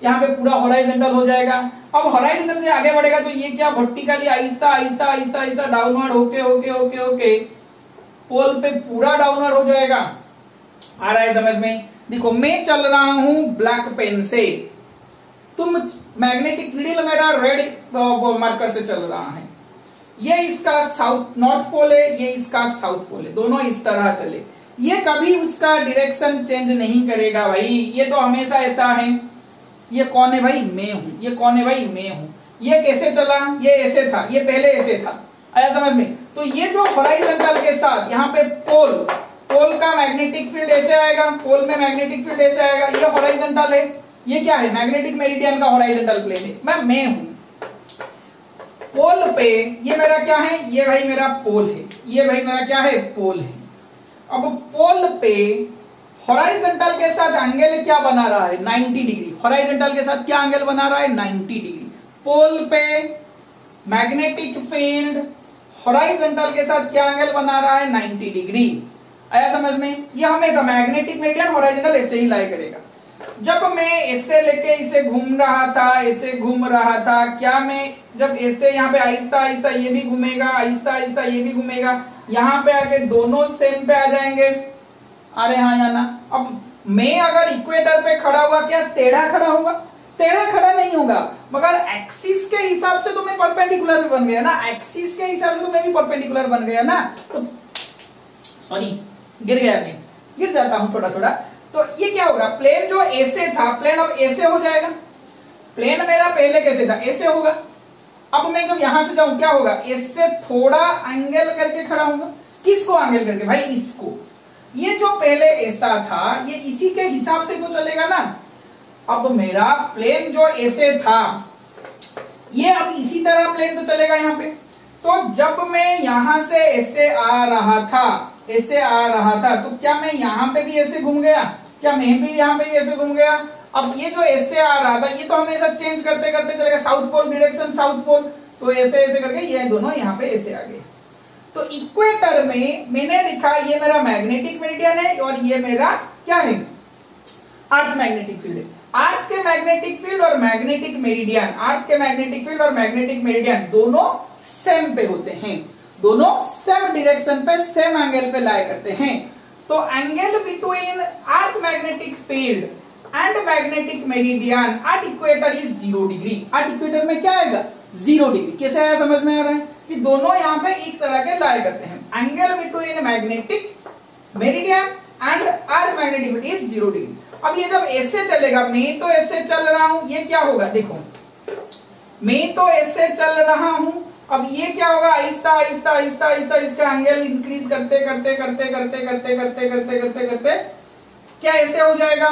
यहाँ पे पूरा हॉराइजॉन्टल हो जाएगा। अब हॉराइजॉन्टल से आगे बढ़ेगा तो ये क्या वर्टिकली आहिस्ता आहिस्ता आहिस्ता आहिस्ता डाउनवर्ड होके होके होके होके पोल पे पूरा डाउनवर्ड हो जाएगा। आ रहा है समझ में? देखो मैं चल रहा हूं ब्लैक पेन से, तुम मैग्नेटिक नीडल मेरा रेड मार्कर से चल रहा है। ये इसका साउथ नॉर्थ पोल है, ये इसका साउथ पोल है, दोनों इस तरह चले, ये कभी उसका डायरेक्शन चेंज नहीं करेगा भाई, ये तो हमेशा ऐसा है। ये कौन है भाई, मैं हूं। ये कौन है भाई, मैं हूं। ये कैसे चला, ये ऐसे था, ये पहले ऐसे था। आया समझ में? तो ये जो हॉराइजॉन्टल के साथ यहाँ पे पोल का मैग्नेटिक फील्ड ऐसे आएगा, पोल में मैग्नेटिक फील्ड ऐसे आएगा, ये हॉराइजॉन्टल है। ये क्या है, मैग्नेटिक मेरिडियन का हॉराइजॉन्टल प्लेन है। मैं हूं पोल पे, ये मेरा क्या है, ये भाई मेरा पोल है, ये भाई मेरा क्या है, पोल है। अब पोल पे हॉराइजॉन्टल के साथ एंगल क्या बना रहा है, 90 डिग्री। हॉराइजॉन्टल के साथ क्या एंगल बना रहा है, 90 डिग्री। पोल पे मैग्नेटिक फील्ड हॉराइजॉन्टल के साथ क्या एंगल बना रहा है, 90 डिग्री। आया समझ में? ये हमेशा मैग्नेटिक मेरिडियन हॉराइजॉन्टल ऐसे ही लाई करेगा। जब मैं ऐसे लेके इसे घूम रहा था, ऐसे घूम रहा था, क्या मैं जब ऐसे यहाँ पे आहिस्ता आहिस्ता ये भी घूमेगा, आहिस्ता आहिस्ता ये भी घूमेगा, यहाँ पे आके दोनों सेम पे आ जाएंगे। अरे हाँ या ना? अब मैं अगर इक्वेटर पे खड़ा हुआ, क्या टेढ़ा खड़ा होगा, टेढ़ा खड़ा नहीं होगा, मगर एक्सिस के हिसाब से तो मैं परपेंडिकुलर भी बन गया ना, एक्सिस के हिसाब से तो मैं भी परपेंडिकुलर बन गया ना। तो सॉरी गिर गया, मैं गिर जाता हूं थोड़ा थोड़ा। तो ये क्या होगा, प्लेन जो ऐसे था, प्लेन अब ऐसे हो जाएगा। प्लेन मेरा पहले कैसे था, ऐसे होगा। अब मैं जब यहां से जाऊं क्या होगा, इससे थोड़ा एंगल करके खड़ा होगा। किसको एंगल करके भाई, इसको। ये जो पहले ऐसा था, ये इसी के हिसाब से तो चलेगा ना। अब मेरा प्लेन जो ऐसे था, ये अब इसी तरह प्लेन तो चलेगा यहाँ पे। तो जब मैं यहां से ऐसे आ रहा था, ऐसे आ रहा था, तो क्या मैं यहाँ पे भी ऐसे घूम गया, क्या मैं भी यहाँ पे भी ऐसे घूम गया। अब ये जो ऐसे आ रहा था, ये तो हमेशा चेंज करते करते चलेगा, south pole direction south pole, तो ऐसे ऐसे करके ये दोनों यहाँ पे ऐसे आ गए। तो इक्वेटर में मैंने लिखा, ये मेरा मैग्नेटिक मेरिडियन है और ये मेरा क्या है, अर्थ मैग्नेटिक फील्ड है। अर्थ के मैग्नेटिक फील्ड और मैग्नेटिक मेरिडियन, अर्थ के मैग्नेटिक फील्ड और मैग्नेटिक मेरिडियन दोनों सेम पे होते हैं, दोनों सेम डायरेक्शन पे सेम एंगल पे लाई करते हैं। तो angle between earth magnetic field and magnetic meridian at equator is 0 degree. At equator में क्या आएगा, 0 डिग्री। कैसे आया, समझ में आ रहा है कि दोनों यहाँ पे एक तरह के लाई करते हैं। Angle between magnetic meridian and earth magnetic field is 0 degree. अब ये जब ऐसे चलेगा, मैं तो ऐसे चल रहा हूं, ये क्या होगा, देखो मैं तो ऐसे चल रहा हूं, अब ये क्या होगा, आहिस्ता आहिस्ता आहिस्ता आहिस्ता इसका एंगल इंक्रीज करते करते करते करते करते करते करते करते करते क्या ऐसे हो जाएगा।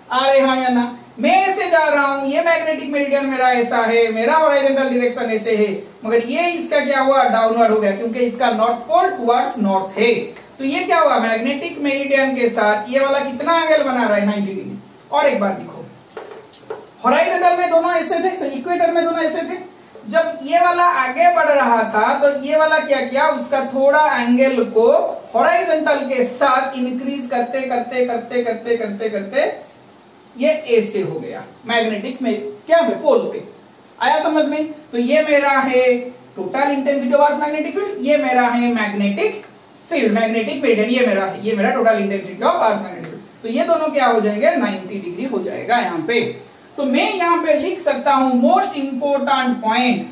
अरे हाँ या ना, मैं ऐसे जा रहा हूं, ये मैग्नेटिक मेरिडियन मेरा ऐसा है, मेरा हॉरिजॉन्टल डायरेक्शन ऐसे है, मगर ये इसका क्या हुआ, डाउनवर्ड हो गया, क्योंकि इसका नॉर्थ पोल टुवर्ड्स नॉर्थ है। तो ये क्या हुआ, मैग्नेटिक मेरिडियन के साथ ये वाला कितना एंगल बना रहा है, 90 डिग्री। और एक बार देखो, हॉरिजॉन्टल में दोनों ऐसे थे, इक्वेटर में दोनों ऐसे थे। जब ये वाला आगे बढ़ रहा था, तो ये वाला क्या किया, उसका थोड़ा एंगल को हॉरिजॉन्टल के साथ इंक्रीज करते करते करते करते करते करते ये ऐसे हो गया मैग्नेटिक में, क्या है, पोल पे। आया समझ में? तो ये मेरा है total intensity of earth magnetic field, ये मेरा है मैग्नेटिक फील्ड, मैग्नेटिक मेरिडियन ये मेरा है, ये मेरा total intensity of earth magnetic field. तो ये दोनों क्या हो जाएंगे, 90 डिग्री हो जाएगा यहाँ पे। तो मैं यहां पे लिख सकता हूं most important point,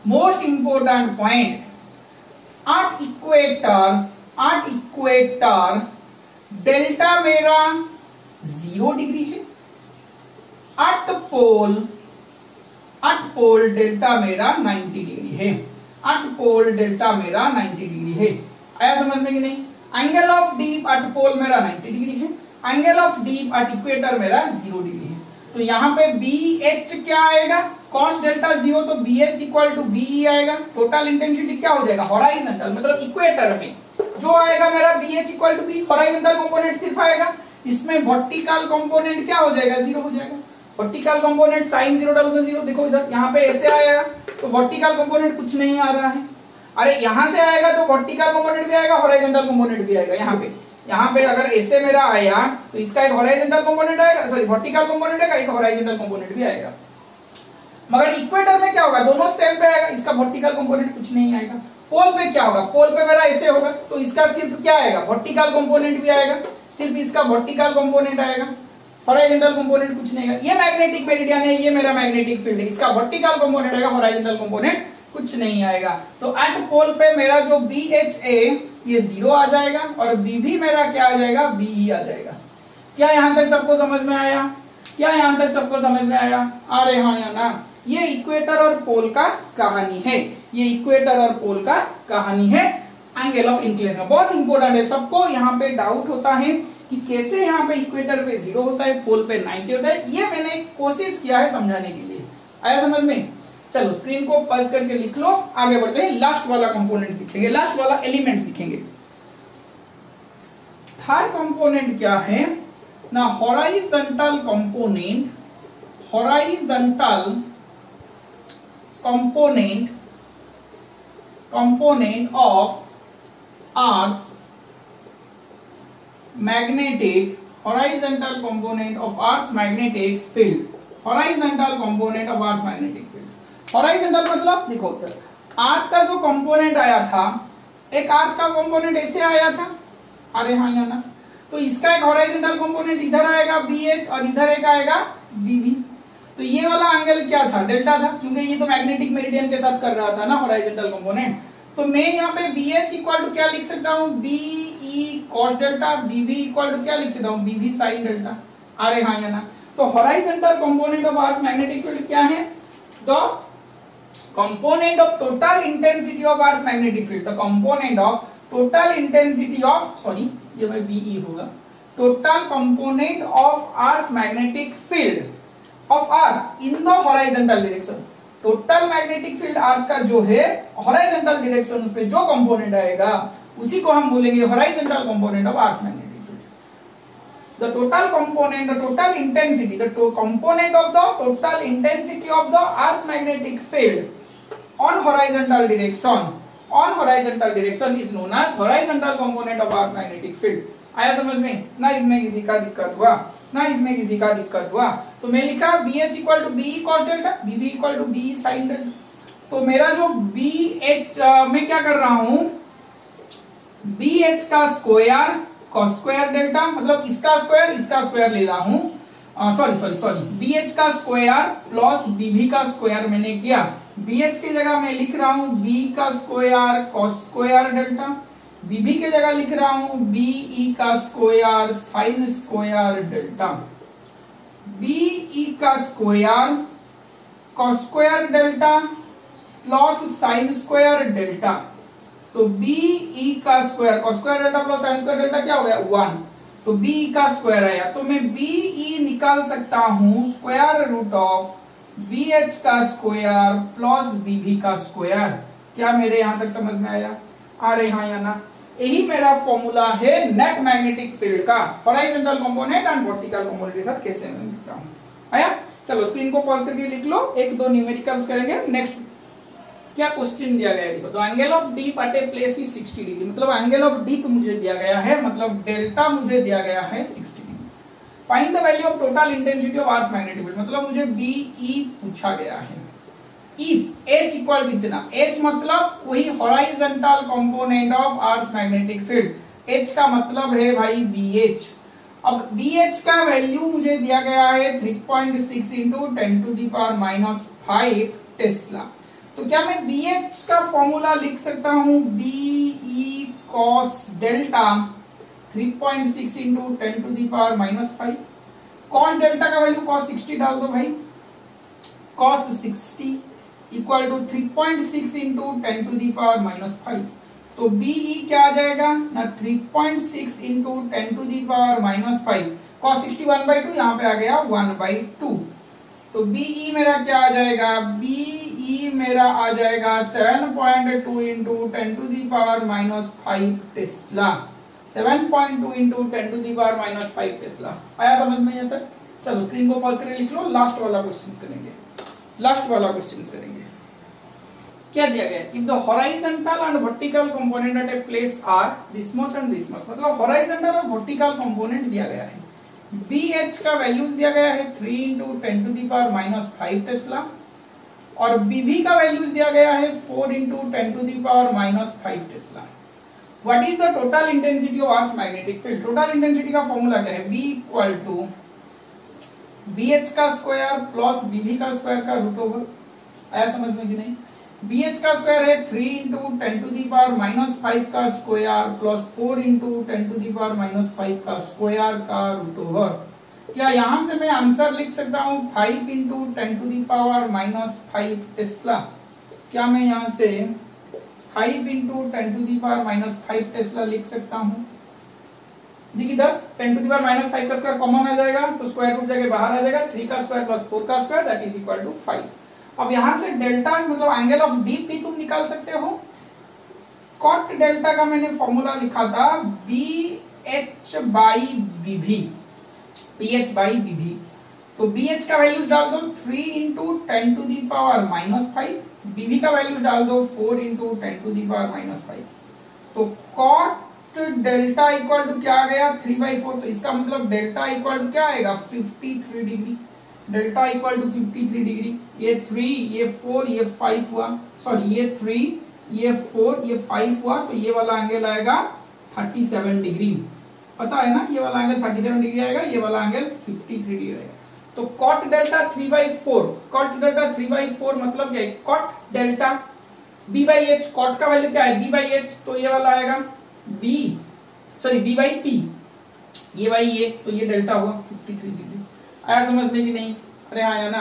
most important point at equator delta मेरा 0 डिग्री है, एट पोल अट पोल डेल्टा मेरा 90 डिग्री है, अट पोल डेल्टा मेरा 90 डिग्री है। आया समझ में कि नहीं? Angle of dip at pole मेरा 90 डिग्री है, angle of dip at equator मेरा 0 डिग्री है। तो यहाँ पे BH क्या आएगा? cos डेल्टा 0, तो BH इक्वल टू BE आएगा। टोटल इंटेंसिटी क्या हो जाएगा? हॉराइजॉन्टल, मतलब इक्वेटर में जो आएगा मेरा BH equal to B, horizontal component सिर्फ आएगा। इसमें वर्टिकल कंपोनेंट क्या हो जाएगा? 0 हो जाएगा। वर्टिकल कंपोनेंट साइन 0 डालो तो 0। देखो इधर यहाँ पे ऐसे आएगा तो वर्टिकल कंपोनेंट कुछ नहीं आ रहा है। अरे यहां से आएगा तो वर्टिकल कंपोनेंट भी आएगा, हॉराइजॉन्टल कंपोनेंट भी आएगा। यहाँ पे अगर ऐसे मेरा आया तो इसका एक हॉराइजॉन्टल कंपोनेंट आएगा, सॉरी वर्टिकल कंपोनेंट आएगा, एक हॉराइजॉन्टल कंपोनेंट भी आएगा। मगर इक्वेटर में क्या होगा? दोनों सेम पे आएगा, इसका वर्टिकल कंपोनेंट कुछ नहीं आएगा। पोल पे क्या होगा? पोल पे मेरा ऐसे होगा तो इसका सिर्फ क्या आएगा? वर्टिकल कंपोनेंट भी आएगा, सिर्फ इसका वर्टिकल कंपोनेंट आएगा, हॉराइजॉन्टल कंपोनेंट कुछ नहीं आएगा। ये मैग्नेटिक मेरिडियन है, ये मेरा मैग्नेटिक फील्ड है, इसका वर्टिकल कंपोनेंट आएगा, हॉराइजॉन्टल कंपोनेंट कुछ नहीं आएगा। तो एट पोल पे मेरा जो BHA ये 0 आ जाएगा और BB मेरा क्या आ जाएगा? BE आ जाएगा। क्या यहां तक सबको समझ में आया? क्या यहां तक सबको समझ में आया? अरे हाँ या ना? ये इक्वेटर और पोल का कहानी है, ये इक्वेटर और पोल का कहानी है एंगल ऑफ इंक्लिनेशन। बहुत इंपॉर्टेंट है, सबको यहाँ पे डाउट होता है कि कैसे यहाँ पे इक्वेटर पे 0 होता है, पोल पे 90 होता है। ये मैंने कोशिश किया है समझाने के लिए। आया समझ में? चलो स्क्रीन को पल्स करके लिख लो, आगे बढ़ते हैं। लास्ट वाला कंपोनेंट दिखेंगे, लास्ट वाला एलिमेंट दिखेंगे। थर्ड कंपोनेंट क्या है ना? Horizontal component, horizontal component of earth magnetic, horizontal component of earth magnetic field, horizontal component of earth magnetic field. Horizontal मतलब देखो अर्थ का जो कंपोनेंट आया था, एक अर्थ का कंपोनेंट ऐसे आया था, अरे हाँ या ना? तो इसका एक हॉराइजॉन्टल कंपोनेंट इधर आएगा BH और इधर एक आएगा BB। तो ये वाला एंगल क्या था? डेल्टा था, क्योंकि ये तो मैग्नेटिक मेरिडियन के साथ कर रहा था ना हॉराइजॉन्टल कंपोनेंट। तो मैं यहाँ पे BH इक्वल टू क्या लिख सकता हूँ? BE cos delta, BB equal to क्या लिख सकता हूँ? BB sin delta. अरे हाँ या ना? तो horizontal component of earth magnetic field क्या है? The component of total intensity of Earth's magnetic field, the component of total intensity of, sorry ये भाई BE होगा, total component of Earth's magnetic field of Earth in the horizontal direction। Total magnetic field earth का जो है horizontal direction उस पे जो component आएगा उसी को हम बोलेंगे horizontal component of earth magnetic field. The total component, the total intensity, the component of the total intensity of the earth magnetic field on horizontal direction is known as horizontal component of earth magnetic field. आया समझ में ना? इसमें किसी का दिक्कत हुआ ना? इसमें किसी का दिक्कत हुआ? तो मैं लिखा BH equal to BE cos delta, BB equal to BE sin delta. तो मेरा जो BH मैं क्या कर रहा हूं? BH का स्क्वायर cos स्क्वायर डेल्टा, मतलब इसका स्क्वायर ले रहा हूं, सॉरी BH का स्क्वायर प्लस BB का स्क्वायर मैंने किया। BH की जगह मैं लिख रहा हूं B का square cos square delta, BB की जगह लिख रहा हूं BE का square sin square delta, BE का square cos square delta plus sin square delta. तो BE का square cos square delta plus sin square delta क्या हो गया? 1। तो BE का स्क्वायर आया, तो मैं BE निकाल सकता हूं स्क्वायर रूट ऑफ BH का स्क्वायर प्लस BB का स्क्वायर। क्या मेरे यहां तक समझ में आया? अरे हाँ या ना? यही मेरा फॉर्मूला है नेट मैग्नेटिक फील्ड का, horizontal component and vertical component के साथ कैसे मैं लिखता हूं। आया? चलो स्क्रीन को पॉज करके लिख लो, एक दो न्यूमेरिकल्स करेंगे। नेक्स्ट क्या क्वेश्चन दिया गया है देखो। तो angle of deep eight a place is 60 degree, मतलब एंगल ऑफ डीप मुझे दिया गया है, मतलब डेल्टा मुझे दिया गया है 60 degree. Find the value of total intensity of earth magnetic field, मतलब मुझे BE पूछा गया है। इफ H इक्वल टू इतना, H मतलब वही horizontal component of earth magnetic field, H का मतलब है भाई BH। अब BH का वैल्यू मुझे दिया गया है 3.6 इंटू 10⁻⁵ टेस्ला। तो क्या मैं BH का फॉर्मूला लिख सकता हूं? BE cos delta 3.6 into 10⁻⁵। cos delta का वैल्यू cos 60 डाल दो भाई, cos 60 equal to 3.6 into 10 to the power -5। तो BE क्या आ जाएगा ना, 3.6 into 10 to the power -5, cos 60 1/2, यहाँ पे आ गया 1/2। तो BE मेरा क्या आ जाएगा, BE मेरा आ जाएगा 7.2 into 10 to the power -5 tesla. 7.2 into 10 to the power -5 tesla. आया समझ में यहाँ तक? चलो स्क्रीन को पॉज करके लिख लो, लास्ट वाला क्वेश्चन करेंगे। लास्ट वाला क्वेश्चन करेंगे। क्या दिया गया, if the horizontal and vertical component at a place are this much and this much, मतलब हॉरिजॉन्टल और वर्टिकल कंपोनेंट दिया गया है। BH का वैल्यूज दिया गया है 3 into 10 to the power -5 tesla, और BV का वैल्यूज दिया गया है 4 into 10 to the power -5 tesla. What is the total intensity of earth magnetic field? Total intensity का फॉर्मूला क्या है, B इक्वल टू BH का स्क्वायर प्लस BV का स्क्वायर का रूट ओवर। आया समझ में कि नहीं? BH का स्क्वायर है 3 इंटू 10 टू दी पावर -5 का square plus 4 into 10 to the power -5 का स्क्वायर का रूट ओवर। क्या यहां से मैं आंसर लिख सकता हूं 5 into 10 to the power -5 tesla? क्या मैं यहां से 5 into 10 to the power -5 tesla लिख सकता हूं? देखिए इधर 10 टू दी पावर -5 का स्क्वायर कॉमन आ जाएगा, तो स्क्वायर रूट जाके बाहर आ जाएगा, 3 का स्क्वायर प्लस 4 का square that is equal to 5। अब यहां से डेल्टा मतलब एंगल ऑफ डी भी तुम निकाल सकते हो। कॉट डेल्टा का मैंने फॉर्मूला लिखा था BH by BV, BH by BV। तो BH का वैल्यूज डाल दो 3 into 10 to the power -5, BV का वैल्यूज डाल दो 4 इंटू 10 टू दी पावर -5। तो कॉट डेल्टा इक्वल टू क्या आ गया 3/4। तो इसका मतलब डेल्टा इक्वल टू क्या आएगा 53 degree. Delta equal to 53 degree. ये 3 ये 4 ये 5 हुआ, सॉरी ये 3 ये 4 ये 5 हुआ, तो ये वाला एंगल आएगा 37 डिग्री। पता है ना, ये वाला एंगल 37 डिग्री आएगा, ये वाला एंगल 53 डिग्री आएगा। तो कॉट डेल्टा 3/4, कॉट डेल्टा 3/4 मतलब क्या है, कॉट डेल्टा B/H, कॉट का वैल्यू क्या है B/H, तो ये वाला आएगा B/P, ये बाई ये, तो ये डेल्टा हुआ 53 डिग्री। आया समझ में कि नहीं? अरे आया ना।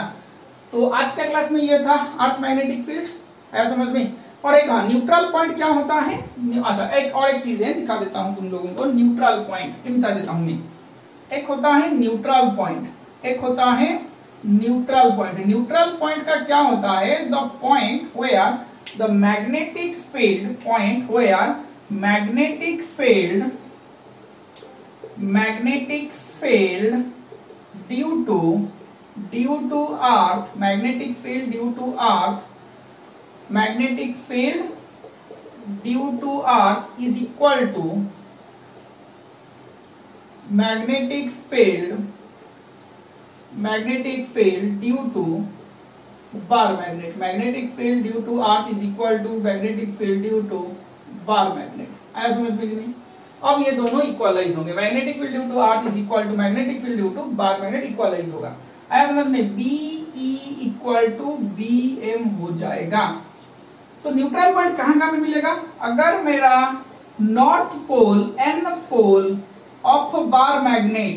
तो आज का क्लास में ये था अर्थ मैग्नेटिक फील्ड। आया समझ में? और एक न्यूट्रल पॉइंट क्या होता है, अच्छा एक और एक चीज है दिखा देता हूं तुम लोगों को। न्यूट्रल पॉइंट बता देता हूं मैं। एक होता है न्यूट्रल पॉइंट, एक होता है न्यूट्रल पॉइंट। न्यूट्रल पॉइंट का क्या होता है, the point where the magnetic field, point where magnetic field due to earth, magnetic field due to earth, magnetic field due to earth is equal to magnetic field due to bar magnet, magnetic field due to earth is equal to magnetic field due to bar magnet. आया समझ में कि नहीं? अब ये दोनों equalize होंगे, magnetic field due to earth is equal to magnetic field due to bar magnet, equalize होगा। आया समझ में? BE इक्वल टू BM हो जाएगा। तो न्यूट्रल पॉइंट कहां कहां पे मिलेगा, अगर मेरा north pole N pole of bar magnet,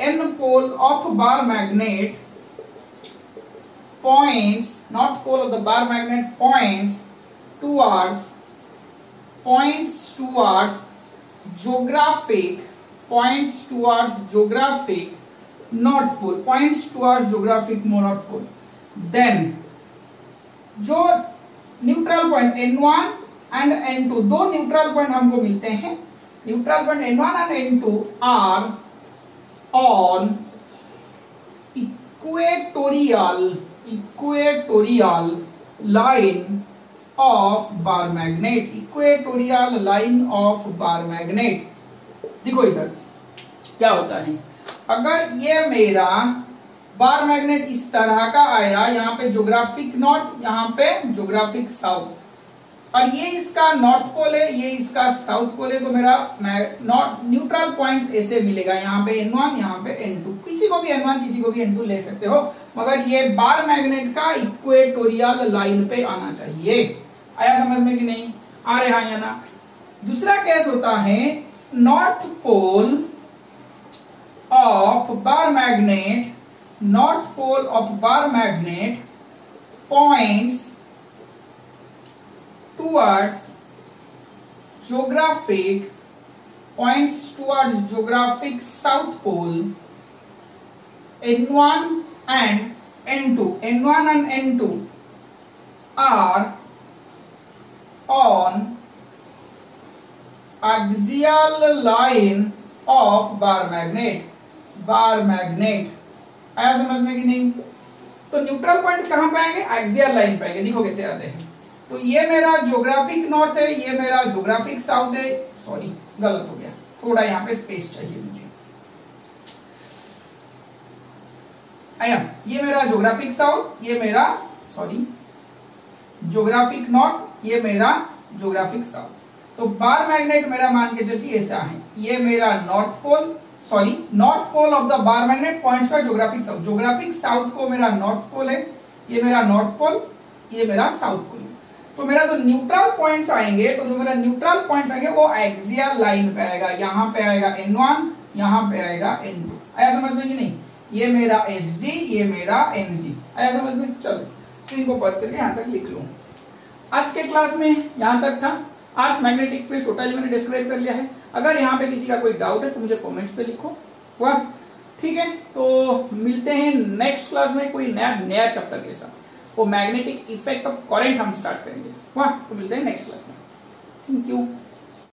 N pole of bar magnet points, north pole of the bar magnet points towards geographic north pole, points towards geographic north pole, then जो neutral point N1 and N2, दो neutral point हमको मिलते हैं। Neutral point N1 and N2 are on equatorial line of bar magnet, equatorial line of bar magnet. देखो इधर क्या होता है, अगर ये मेरा बार मैग्नेट इस तरह का आया, यहाँ पे ज्योग्राफिक नॉर्थ, यहाँ पे ज्योग्राफिक साउथ, और ये इसका नॉर्थ पोल है, ये इसका साउथ पोल है, तो मेरा न्यूट्रल पॉइंट्स ऐसे मिलेगा। यहाँ पे N1, यहाँ पे N2, किसी को भी N1 किसी को भी N2 ले सकते हो, मगर ये बार मैग्नेट का इक्वेटोरियल लाइन पे आना चाहिए। आया समझ में कि नहीं? आ रहा है ना। दूसरा केस होता है north pole of bar magnet north pole of bar magnet points towards geographic south pole. N1 and N2 are on axial line of bar magnet. आया समझ में कि नहीं? तो न्यूट्रल पॉइंट कहां पे आएंगे? एक्सियल लाइन पे आएंगे। देखो कैसे आते हैं। तो ये मेरा ज्योग्राफिक नॉर्थ है, ये मेरा ज्योग्राफिक साउथ है। सॉरी गलत हो गया, थोड़ा यहाँ पे स्पेस चाहिए मुझे। आया, ये मेरा ज्योग्राफिक साउथ, ये मेरा ज्योग्राफिक नॉर्थ, ये मेरा ज्योग्राफिक साउथ। तो बार मैग्नेट मेरा मान के चलती ऐसा है, ये मेरा north pole of the bar magnet points का ज्योग्राफिक साउथ। ज्योग्राफिक साउथ को मेरा नॉर्थ पोल है, ये मेरा नॉर्थ पोल, ये मेरा साउथ पोल है। तो मेरा जो न्यूट्रल पॉइंट्स आएंगे, वो एक्सियल लाइन पे आएगा। यहाँ पे आएगा N1, यहाँ पे आएगा N2। आया समझ में कि नहीं? ये मेरा SG, ये मेरा NG। आया समझ में? चलो स्क्रीन को पॉज करके यहाँ तक लिख लो। आज के क्लास में यहाँ तक था। अर्थ मैग्नेटिक फील्ड टोटली मैंने डिस्क्राइब कर लिया है। अगर यहाँ पे किसी का कोई डाउट है तो मुझे कमेंट्स पे लिखो। वाह, ठीक है। तो मिलते हैं नेक्स्ट क्लास में कोई नया चैप्टर के साथ। वो मैग्नेटिक इफेक्ट ऑफ करंट हम स्टार्ट करेंगे। वाह, तो मिलते हैं नेक्स्ट क्लास में। Thank you.